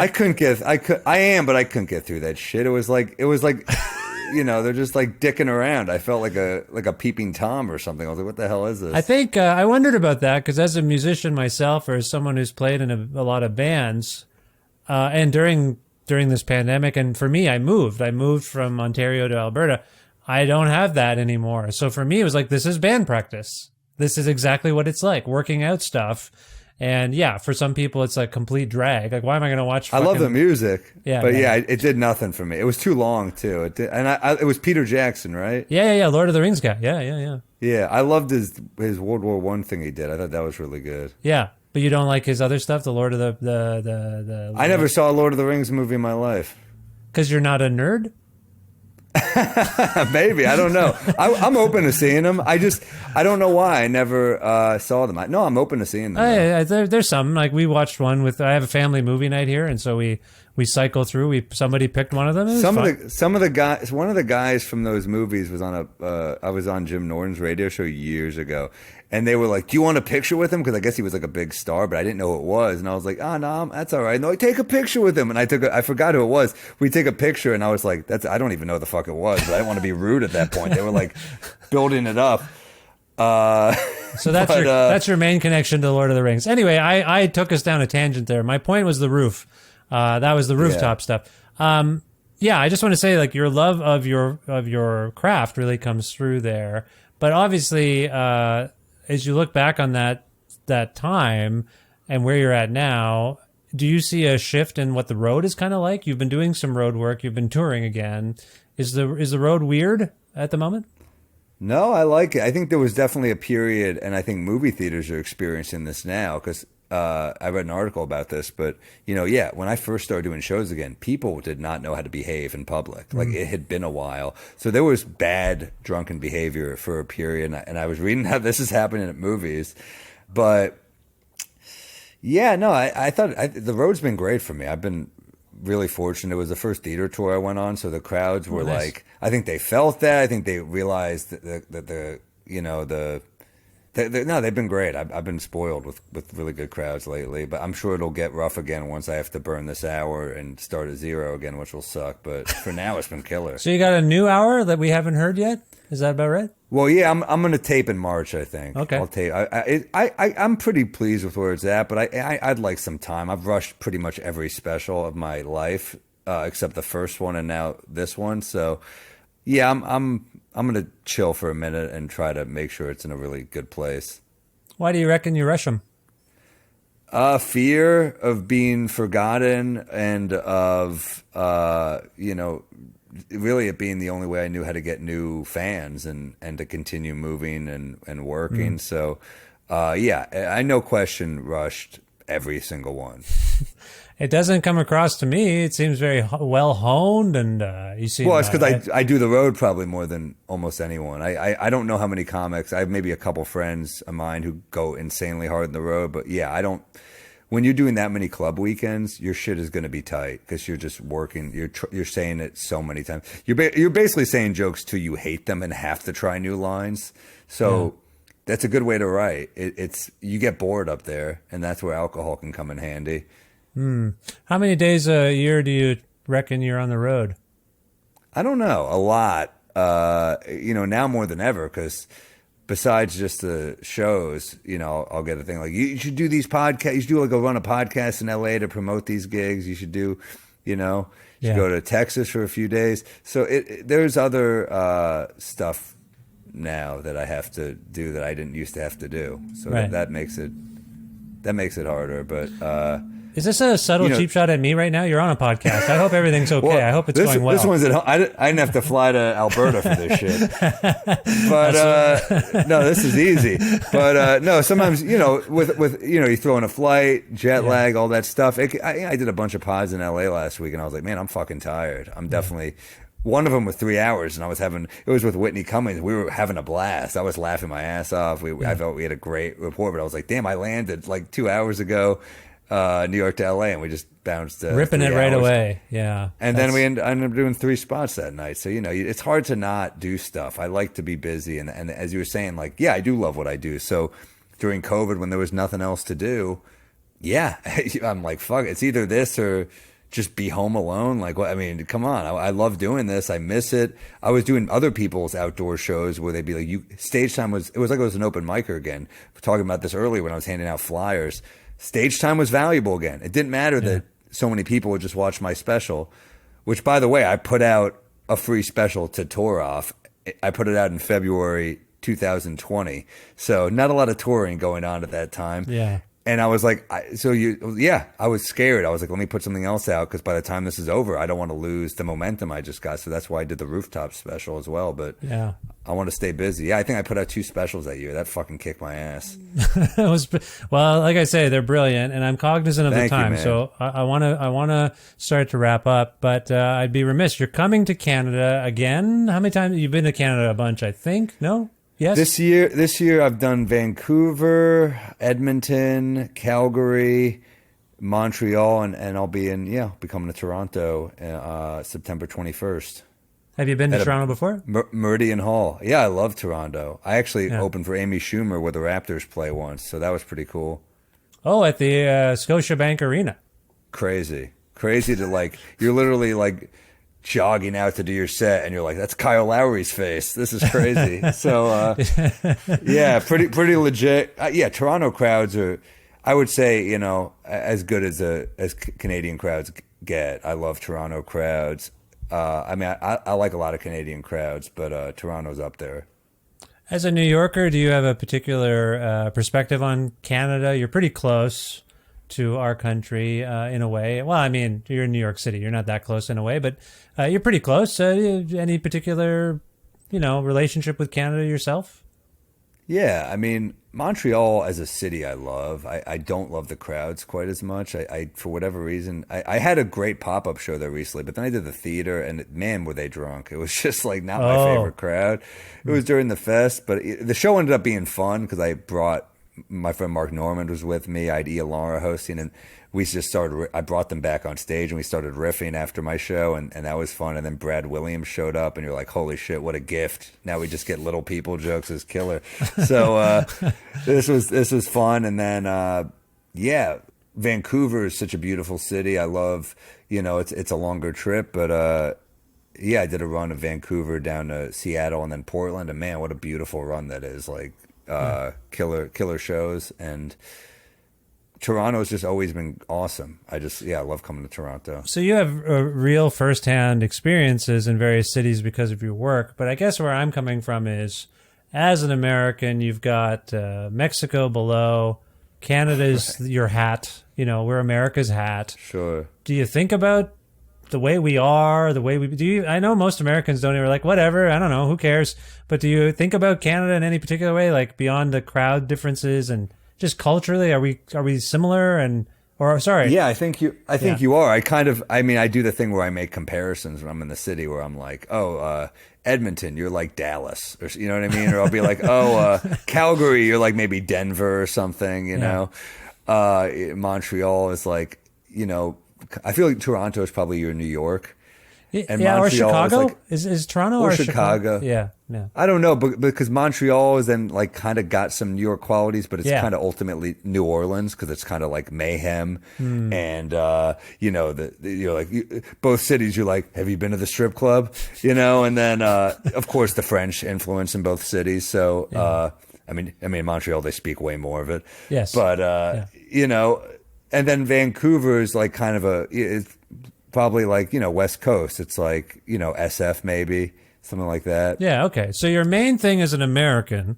I am, but I couldn't get through that shit. It was like. They're just like dicking around. I felt like a peeping Tom or something. I was like, what the hell is this? I think I wondered about that because as a musician myself, or as someone who's played in a lot of bands, and during this pandemic, and for me, I moved from Ontario to Alberta. I don't have that anymore. So for me, it was like, this is band practice. This is exactly what it's like, working out stuff And yeah, for some people, it's a complete drag. Like, why am I going to watch? I love the music, Yeah, but yeah. it did nothing for me. It was too long too. It was Peter Jackson, right? Yeah. Lord of the Rings guy. Yeah. Yeah, I loved his World War I thing he did. I thought that was really good. Yeah, but you don't like his other stuff, the Lord of the I never saw a Lord of the Rings movie in my life. Because you're not a nerd? Maybe, I don't know. I'm open to seeing them. I don't know why I never saw them. No, I'm open to seeing them. There's some. Like, we watched one with. I have a family movie night here, and so we cycle through. Somebody picked one of them. Some of the guys. One of the guys from those movies was on I was on Jim Norton's radio show years ago, and they were like, "Do you want a picture with him?" Because I guess he was like a big star, but I didn't know who it was, and I was like, "Oh no, that's all right." And they're like, "Take a picture with him," and I forgot who it was. We take a picture, and I was like, "I don't even know who the fuck it was," but I didn't want to be rude at that point. They were like building it up. So that's your main connection to the Lord of the Rings. Anyway, I took us down a tangent there. My point was the roof. That was the rooftop stuff. Yeah, I just want to say, like, your love of your craft really comes through there. But obviously, as you look back on that time and where you're at now, do you see a shift in what the road is kind of like? You've been doing some road work. You've been touring again. Is the road weird at the moment? No, I like it. I think there was definitely a period, and I think movie theaters are experiencing this now because I read an article about this. But, when I first started doing shows again, people did not know how to behave in public. Like, it had been a while. So there was bad drunken behavior for a period, and I was reading how this is happening at movies. But, yeah, no, I thought the road's been great for me. I've been really fortunate. It was the first theater tour I went on, so the crowds were like, I think they felt that. I think they realized that they've been great. I've been spoiled with really good crowds lately, but I'm sure it'll get rough again once I have to burn this hour and start at zero again, which will suck. But for now, it's been killer. So you got a new hour that we haven't heard yet? Is that about right? Well, yeah, I'm going to tape in March, I think. Okay. I'll tape. I'm pretty pleased with where it's at, but I'd like some time. I've rushed pretty much every special of my life, except the first one and now this one. So, yeah, I'm going to chill for a minute and try to make sure it's in a really good place. Why do you reckon you rush them? Fear of being forgotten and of, really it being the only way I knew how to get new fans and to continue moving and working. So, I no question rushed every single one. It doesn't come across to me. It seems very well honed, and you see. Well, it's because I do the road probably more than almost anyone. I don't know how many comics. I have maybe a couple friends of mine who go insanely hard in the road, but yeah, I don't. When you're doing that many club weekends, your shit is going to be tight because you're just working. You're saying it so many times. You're basically saying jokes till you hate them and have to try new lines. So that's a good way to write. It's you get bored up there, and that's where alcohol can come in handy. How many days a year do you reckon you're on the road? I don't know. A lot. Now more than ever because besides just the shows, I'll get a thing like, you should do these podcasts. You should do run a podcast in LA to promote these gigs. You should do, you should go to Texas for a few days. So there's other stuff now that I have to do that I didn't used to have to do. So that makes it harder. But is this a subtle cheap shot at me right now? You're on a podcast. I hope everything's okay. Well, I hope it's going well. This one's at home. I didn't have to fly to Alberta for this shit. But no, this is easy. But no, sometimes with you throw in a flight, jet lag, all that stuff. I did a bunch of pods in LA last week, and I was like, man, I'm fucking tired. I'm definitely. One of them was 3 hours, and it was with Whitney Cummings. We were having a blast. I was laughing my ass off. I felt we had a great report, but I was like, damn, I landed like 2 hours ago. New York to LA, and we just bounced ripping it right away. Yeah, and then we ended up doing 3 spots that night. So it's hard to not do stuff. I like to be busy, and as you were saying, like, yeah, I do love what I do. So during COVID, when there was nothing else to do, I'm like, fuck, it's either this or just be home alone. Like, what? I mean, come on, I love doing this. I miss it. I was doing other people's outdoor shows where they'd be like, stage time was like it was an open micer again. We're talking about this earlier when I was handing out flyers. Stage time was valuable again. It didn't matter that so many people would just watch my special, which, by the way, I put out a free special to tour off. I put it out in February 2020. So not a lot of touring going on at that time. Yeah. And I was like, I was scared. I was like, let me put something else out because by the time this is over, I don't want to lose the momentum I just got. So that's why I did the rooftop special as well. But Yeah. I want to stay busy. Yeah, I think I put out 2 specials that year. That fucking kicked my ass. Well, like I say, they're brilliant, and I'm cognizant of Thank the you, time. man. So I want to start to wrap up, but I'd be remiss. You're coming to Canada again. How many times you've been to Canada? A bunch, I think. No. Yes. This year I've done Vancouver, Edmonton, Calgary, Montreal, and I'll be coming to Toronto September 21st. Have you been to Toronto before? Meridian Hall. Yeah, I love Toronto. I actually opened for Amy Schumer where the Raptors play once, so that was pretty cool. Oh, at the Scotiabank Arena. Crazy to like, you're literally like jogging out to do your set and you're like, that's Kyle Lowry's face. This is crazy. So yeah, pretty legit. Yeah, Toronto crowds are, I would say, as good as Canadian crowds get. I love Toronto crowds. I mean, I like a lot of Canadian crowds, but Toronto's up there. As a New Yorker, do you have a particular perspective on Canada? You're pretty close to our country in a way. Well, I mean, you're in New York City. You're not that close in a way, but you're pretty close. Any particular, relationship with Canada yourself? Yeah, I mean, Montreal as a city I love. I don't love the crowds quite as much. I for whatever reason, I had a great pop-up show there recently, but then I did the theater and man, were they drunk. It was just like not my favorite crowd. It was during the fest, but the show ended up being fun because I brought my friend Mark Normand was with me. I had Ia Lara hosting, and we just started. I brought them back on stage, and we started riffing after my show, and that was fun. And then Brad Williams showed up, and you're like, "Holy shit, what a gift!" Now we just get little people jokes as killer. So this was fun. And then Vancouver is such a beautiful city. I love, it's a longer trip, but I did a run of Vancouver down to Seattle and then Portland, and man, what a beautiful run that is! Like killer shows. And Toronto's just always been awesome. I love coming to Toronto. So you have real firsthand experiences in various cities because of your work. But I guess where I'm coming from is, as an American, you've got Mexico below, Canada's your hat. We're America's hat. Sure. Do you think about the way we are, I know most Americans don't ever like, whatever, I don't know, who cares? But do you think about Canada in any particular way, like beyond the crowd differences and just culturally, are we similar Yeah, I think you are. I do the thing where I make comparisons when I'm in the city where I'm like, Edmonton, you're like Dallas, or you know what I mean? Or I'll be like, Calgary, you're like maybe Denver or something, Montreal is like, I feel like Toronto is probably your New York. And Montreal or Chicago? Is Toronto or Chicago? Yeah. I don't know, but because Montreal is then like kind of got some New York qualities, but it's kind of ultimately New Orleans because it's kind of like mayhem. And, both cities, you're like, have you been to the strip club? And then, of course, the French influence in both cities. So, I mean, in Montreal, they speak way more of it. Yes. But, and then Vancouver is like kind of it's probably like, West Coast. It's like, SF maybe, something like that. Yeah, okay. So your main thing as an American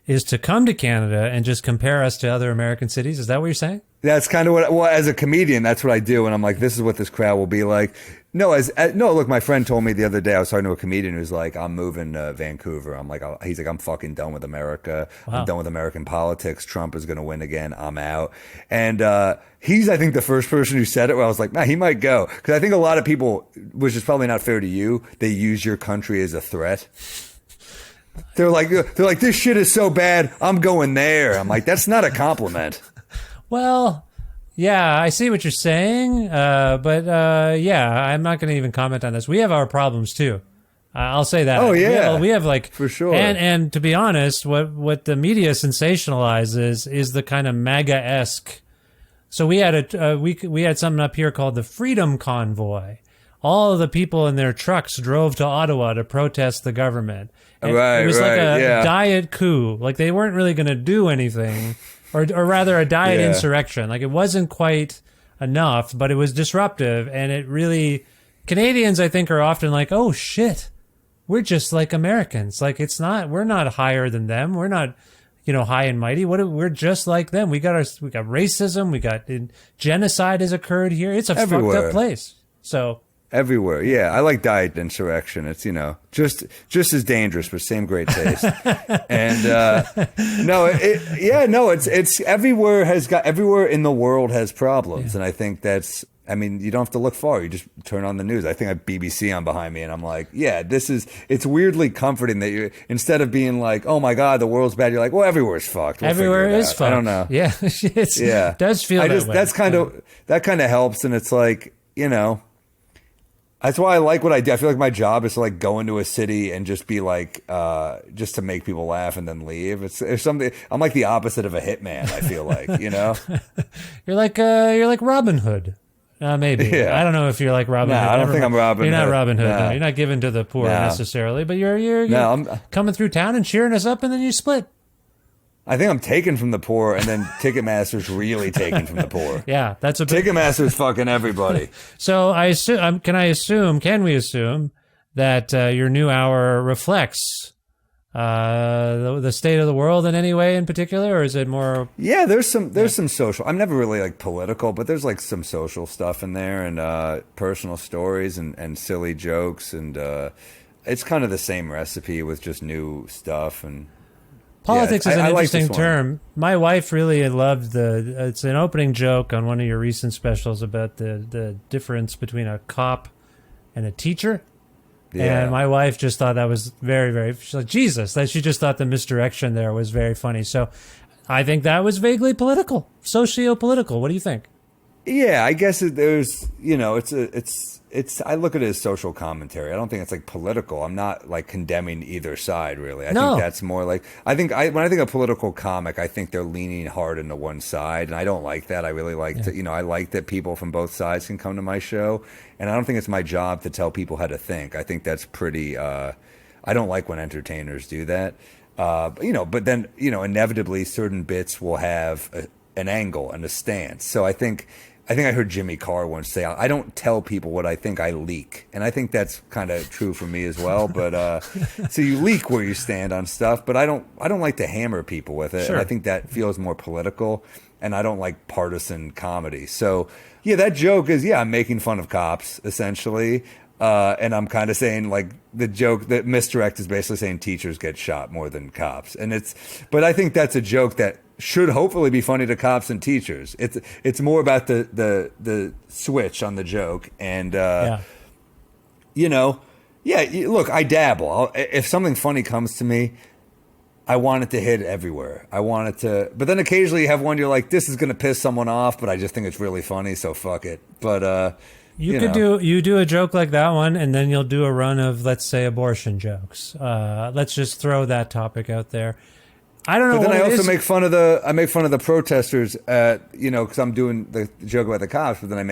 is to come to Canada and just compare us to other American cities. Is that what you're saying? That's kind of as a comedian, that's what I do. And I'm like, this is what this crowd will be like. No, look, my friend told me the other day, I was talking to a comedian who's like, I'm moving to Vancouver. I'm like, he's like, I'm fucking done with America. Wow. I'm done with American politics. Trump is going to win again. I'm out. And he's, I think, the first person who said it where I was like, nah, he might go. Because I think a lot of people, which is probably not fair to you, they use your country as a threat. They're like, this shit is so bad, I'm going there. I'm like, that's not a compliment. Well, yeah, I see what you're saying, but I'm not going to even comment on this. We have our problems too. I'll say that. Oh yeah, we have like for sure. And to be honest, what the media sensationalizes is the kind of MAGA-esque. So we had we had something up here called the Freedom Convoy. All of the people in their trucks drove to Ottawa to protest the government. And it was like a diet coup. Like they weren't really going to do anything. Or rather a diet insurrection. Like it wasn't quite enough, but it was disruptive. And it really, Canadians, I think, are often like, oh shit, we're just like Americans. Like we're not higher than them. We're not, high and mighty. We're just like them. We got racism. We got genocide has occurred here. It's a fucked up place. So everywhere. Yeah. I like diet insurrection. It's, just as dangerous, but same great taste. And, it's everywhere in the world has problems. Yeah. And I think you don't have to look far. You just turn on the news. I think I have BBC on behind me and I'm like, yeah, it's weirdly comforting that instead of being like, oh my God, the world's bad. You're like, well, everywhere's fucked. Everywhere is fucked. I don't know. Yeah. It does feel that way. That kind of helps. And it's like, that's why I like what I do. I feel like my job is to like go into a city and just be like, just to make people laugh and then leave. It's something. I'm like the opposite of a hitman. I feel like, You're like Robin Hood. Maybe. Yeah. I don't know if you're like Robin Hood. I don't think I'm Robin Hood. You're not Robin Hood. No. You're not given to the poor necessarily, but you're coming through town and cheering us up and then you split. I think I'm taken from the poor, and then Ticketmaster's really taken from the poor. Yeah, that's Ticketmaster's fucking everybody. So can we assume that your new hour reflects the state of the world in any way in particular, or is it more? Yeah, there's some social. I'm never really like political, but there's like some social stuff in there, and personal stories and silly jokes, and it's kind of the same recipe with just new stuff and. Politics is an interesting term. My wife really loved it's an opening joke on one of your recent specials about the difference between a cop and a teacher. Yeah. And my wife just thought that was very, very, she's like, Jesus, that she just thought the misdirection there was very funny. So I think that was vaguely political, socio-political. What do you think? Yeah, I guess there's, I look at it as social commentary. I don't think it's like political. I'm not like condemning either side really. I think that's more like, when I think of political comic, I think they're leaning hard into one side, and I don't like that. I really like I like that people from both sides can come to my show, and I don't think it's my job to tell people how to think. I think that's pretty, I don't like when entertainers do that. But then, inevitably certain bits will have an angle and a stance. So I think I heard Jimmy Carr once say, I don't tell people what I think, I leak. And I think that's kind of true for me as well. But so you leak where you stand on stuff, but I don't like to hammer people with it. Sure. And I think that feels more political, and I don't like partisan comedy. So yeah, that joke is, I'm making fun of cops essentially. And I'm kind of saying like the joke, that misdirect is basically saying teachers get shot more than cops. But I think that's a joke that should hopefully be funny to cops and teachers. It's more about the switch on the joke. And, look, I dabble. If something funny comes to me, I want it to hit everywhere. I want it to, but then occasionally you have one, you're like, this is going to piss someone off, but I just think it's really funny. So fuck it. But, you do a joke like that one, and then you'll do a run of, let's say, abortion jokes. Let's just throw that topic out there. I don't know. But then I also make fun of the protesters, because I'm doing the joke about the cops, but then I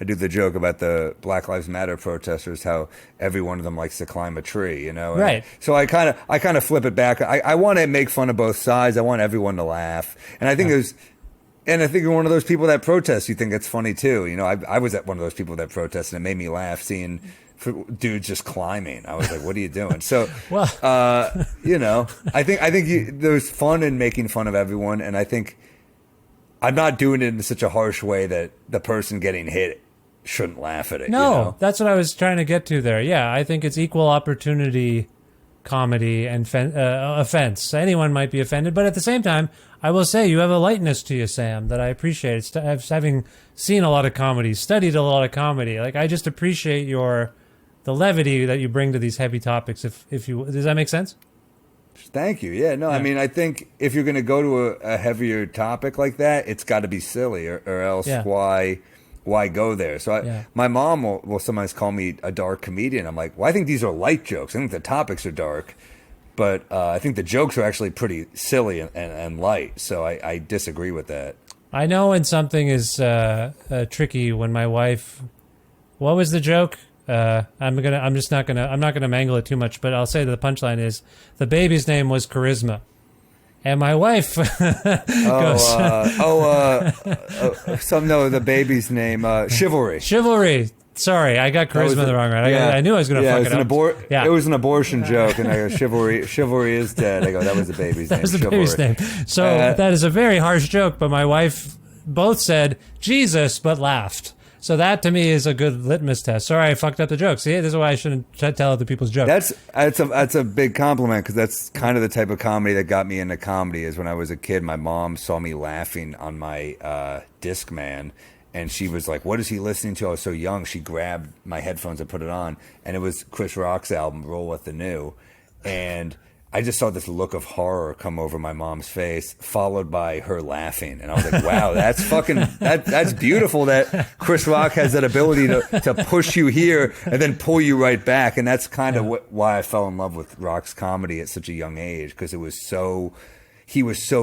do the joke about the Black Lives Matter protesters, how every one of them likes to climb a tree, Right. So I kind of flip it back. I want to make fun of both sides. I want everyone to laugh, and I think And I think you're one of those people that protest. You think it's funny too. I was at one of those people that protest, and it made me laugh seeing dudes just climbing. I was like, "What are you doing?" So, I think there's fun in making fun of everyone, and I think I'm not doing it in such a harsh way that the person getting hit shouldn't laugh at it. No, that's what I was trying to get to there. Yeah, I think it's equal opportunity comedy and offense. Anyone might be offended, but at the same time, I will say you have a lightness to you, Sam, that I appreciate. Having seen a lot of comedy, studied a lot of comedy, like I just appreciate the levity that you bring to these heavy topics. If you does that make sense? Thank you. Yeah, no, I mean, I think if you're going to go to a heavier topic like that, it's got to be silly, or else why go there? So my mom will sometimes call me a dark comedian. I'm like, well, I think these are light jokes. I think the topics are dark, but I think the jokes are actually pretty silly and light. So I disagree with that. I know when something is tricky when my wife. What was the joke? I'm not gonna mangle it too much, but I'll say that the punchline is the baby's name was Charisma. And my wife goes, the baby's name, Chivalry. Chivalry. Sorry, I got charisma the wrong way. I knew I was going to fuck it up. It was an abortion joke, and I go, chivalry is dead. I go, that was the baby's name. That was the baby's name. So that is a very harsh joke, but my wife both said Jesus, but laughed. So that to me is a good litmus test. Sorry, I fucked up the joke. See, this is why I shouldn't tell other people's jokes. That's a big compliment, because that's kind of the type of comedy that got me into comedy. Is when I was a kid, my mom saw me laughing on my Discman, and she was like, "What is he listening to?" I was so young. She grabbed my headphones and put it on, and it was Chris Rock's album "Roll with the New," and I just saw this look of horror come over my mom's face, followed by her laughing. And I was like, wow, that's that's beautiful that Chris Rock has that ability to push you here and then pull you right back. And that's kind of why I fell in love with Rock's comedy at such a young age, because he was so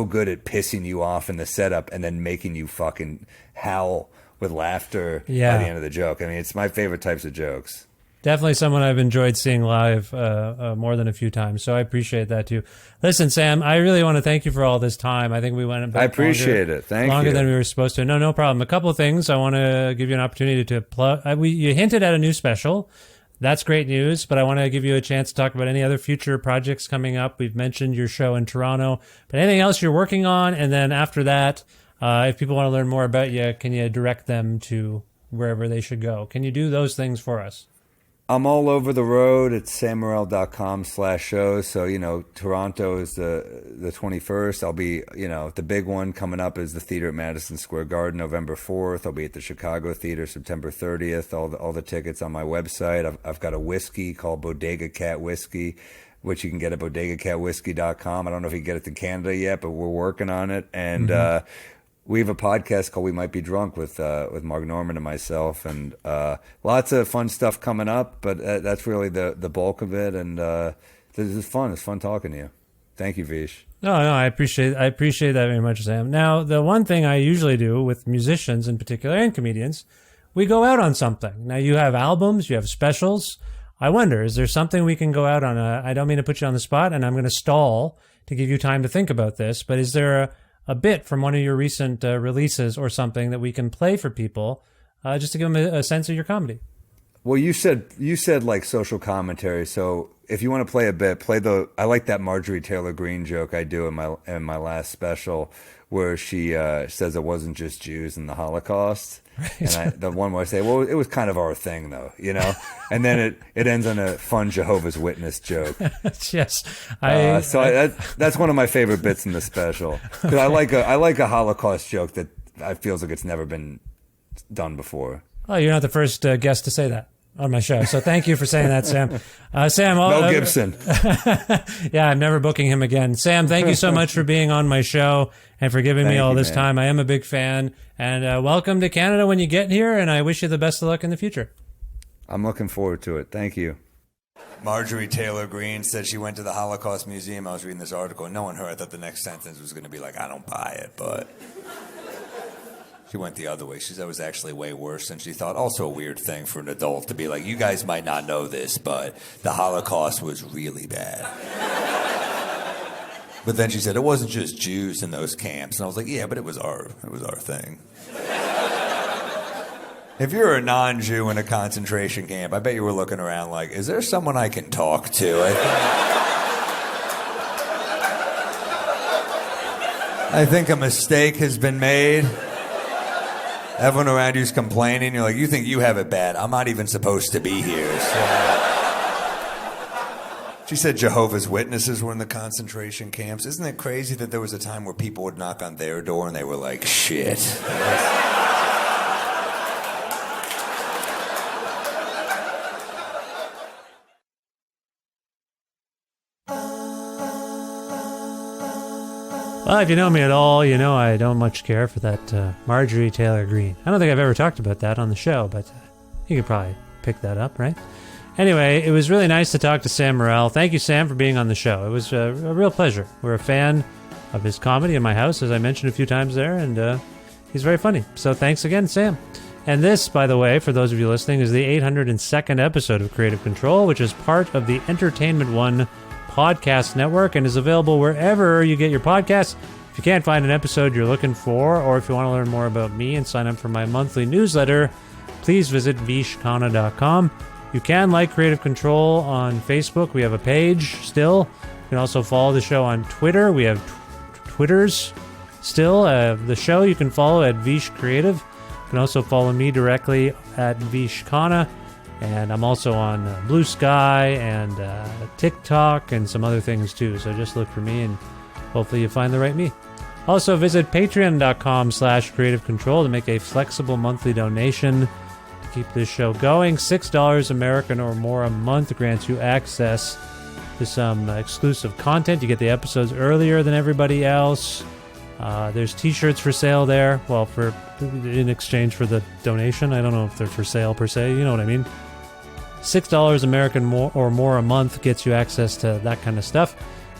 good at pissing you off in the setup and then making you fucking howl with laughter by the end of the joke. I mean, it's my favorite types of jokes. Definitely someone I've enjoyed seeing live more than a few times. So I appreciate that too. Listen, Sam, I really want to thank you for all this time. I think we went I appreciate it. Thank you. Longer than we were supposed to. No problem. A couple of things. I want to give you an opportunity to plug. You hinted at a new special. That's great news, but I want to give you a chance to talk about any other future projects coming up. We've mentioned your show in Toronto, but anything else you're working on? And then after that, if people want to learn more about you, can you direct them to wherever they should go? Can you do those things for us? I'm all over the road at sammorril.com/shows. So, Toronto is the 21st. I'll be, the big one coming up is the theater at Madison Square Garden, November 4th. I'll be at the Chicago Theater, September 30th. All the tickets on my website. I've got a whiskey called Bodega Cat Whiskey, which you can get at bodegacatwhiskey.com. I don't know if you can get it to Canada yet, but we're working on it. And, we have a podcast called We Might Be Drunk with Mark Norman and myself, and lots of fun stuff coming up, but that's really the bulk of it, and this is fun. It's fun talking to you. Thank you, Vish. No, I appreciate that very much, Sam. Now, the one thing I usually do with musicians in particular, and comedians, we go out on something. Now, you have albums, you have specials. I wonder, is there something we can go out on? I don't mean to put you on the spot, and I'm going to stall to give you time to think about this, but is there a bit from one of your recent releases or something that we can play for people just to give them a sense of your comedy? Well, you said like social commentary. So if you want to play a bit, I like that Marjorie Taylor Greene joke I do in my last special, where she says it wasn't just Jews in the Holocaust. Right. And the one where I say, well, it was kind of our thing, though, and then it ends on a fun Jehovah's Witness joke. Yes. That's one of my favorite bits in the special, because I like a Holocaust joke that feels like it's never been done before. Oh, you're not the first guest to say that on my show, so thank you for saying that, Sam. Sam, Mel Gibson. Yeah, I'm never booking him again. Sam, thank you so much for being on my show and for giving me all this time. I am a big fan, and welcome to Canada when you get here, and I wish you the best of luck in the future. I'm looking forward to it. Thank you. Marjorie Taylor Greene said she went to the Holocaust Museum. I was reading this article, and no one heard. I thought the next sentence was going to be like, I don't buy it, but she went the other way. She said it was actually way worse than she thought. Also a weird thing for an adult to be like, you guys might not know this, but the Holocaust was really bad. But then she said, it wasn't just Jews in those camps. And I was like, yeah, but it was our thing. If you're a non-Jew in a concentration camp, I bet you were looking around like, is there someone I can talk to? I think a mistake has been made. Everyone around you is complaining. You're like, you think you have it bad. I'm not even supposed to be here. So. She said Jehovah's Witnesses were in the concentration camps. Isn't it crazy that there was a time where people would knock on their door and they were like, shit. Well, if you know me at all, you know I don't much care for that Marjorie Taylor Greene. I don't think I've ever talked about that on the show, but you could probably pick that up, right? Anyway, it was really nice to talk to Sam Morril. Thank you, Sam, for being on the show. It was a real pleasure. We're a fan of his comedy in my house, as I mentioned a few times there, and he's very funny. So thanks again, Sam. And this, by the way, for those of you listening, is the 802nd episode of Creative Control, which is part of the Entertainment One podcast network and is available wherever you get your podcasts. If you can't find an episode you're looking for, or if you want to learn more about me and sign up for my monthly newsletter, please visit vishkhanna.com. You can like Creative Control on Facebook. We have a page still. You can also follow the show on Twitter. We have Twitters still. The show you can follow at Vish Creative. You can also follow me directly at Vishkhanna. And I'm also on Blue Sky and TikTok and some other things too. So just look for me and hopefully you find the right me. Also visit patreon.com/Creative Control to make a flexible monthly donation to keep this show going. $6 American or more a month grants you access to some exclusive content. You get the episodes earlier than everybody else. There's t-shirts for sale there. Well, in exchange for the donation. I don't know if they're for sale per se. You know what I mean? $6 American or more a month gets you access to that kind of stuff.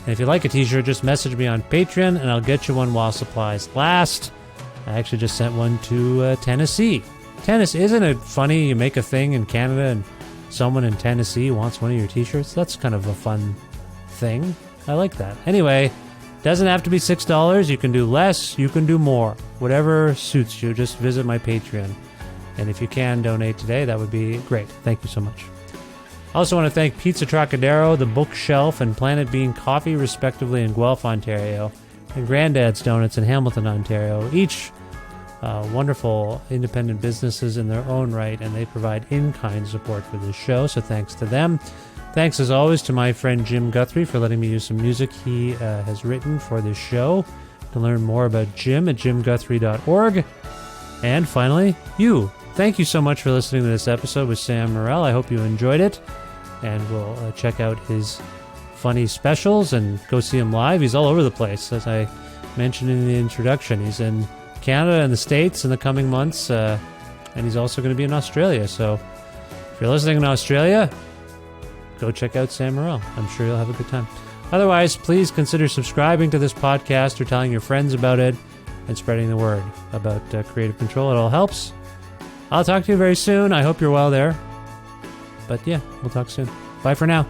And if you like a t-shirt, just message me on Patreon and I'll get you one while supplies last. I actually just sent one to Tennessee. Isn't it funny? You make a thing in Canada and someone in Tennessee wants one of your t-shirts? That's kind of a fun thing. I like that. Anyway, doesn't have to be $6. You can do less. You can do more. Whatever suits you. Just visit my Patreon. And if you can donate today, that would be great. Thank you so much. I also want to thank Pizza Trocadero, The Bookshelf, and Planet Bean Coffee, respectively, in Guelph, Ontario, and Granddad's Donuts in Hamilton, Ontario. Each wonderful independent businesses in their own right, and they provide in-kind support for this show, so thanks to them. Thanks, as always, to my friend Jim Guthrie for letting me use some music he has written for this show. You can learn more about Jim at jimguthrie.org. And finally, you. Thank you so much for listening to this episode with Sam Morril. I hope you enjoyed it. And we'll check out his funny specials and go see him live. He's all over the place, as I mentioned in the introduction. He's in Canada and the States in the coming months, and he's also going to be in Australia. So if you're listening in Australia, go check out Sam Morril. I'm sure you'll have a good time. Otherwise, please consider subscribing to this podcast or telling your friends about it and spreading the word about Creative Control. It all helps. I'll talk to you very soon. I hope you're well there. But yeah, we'll talk soon. Bye for now.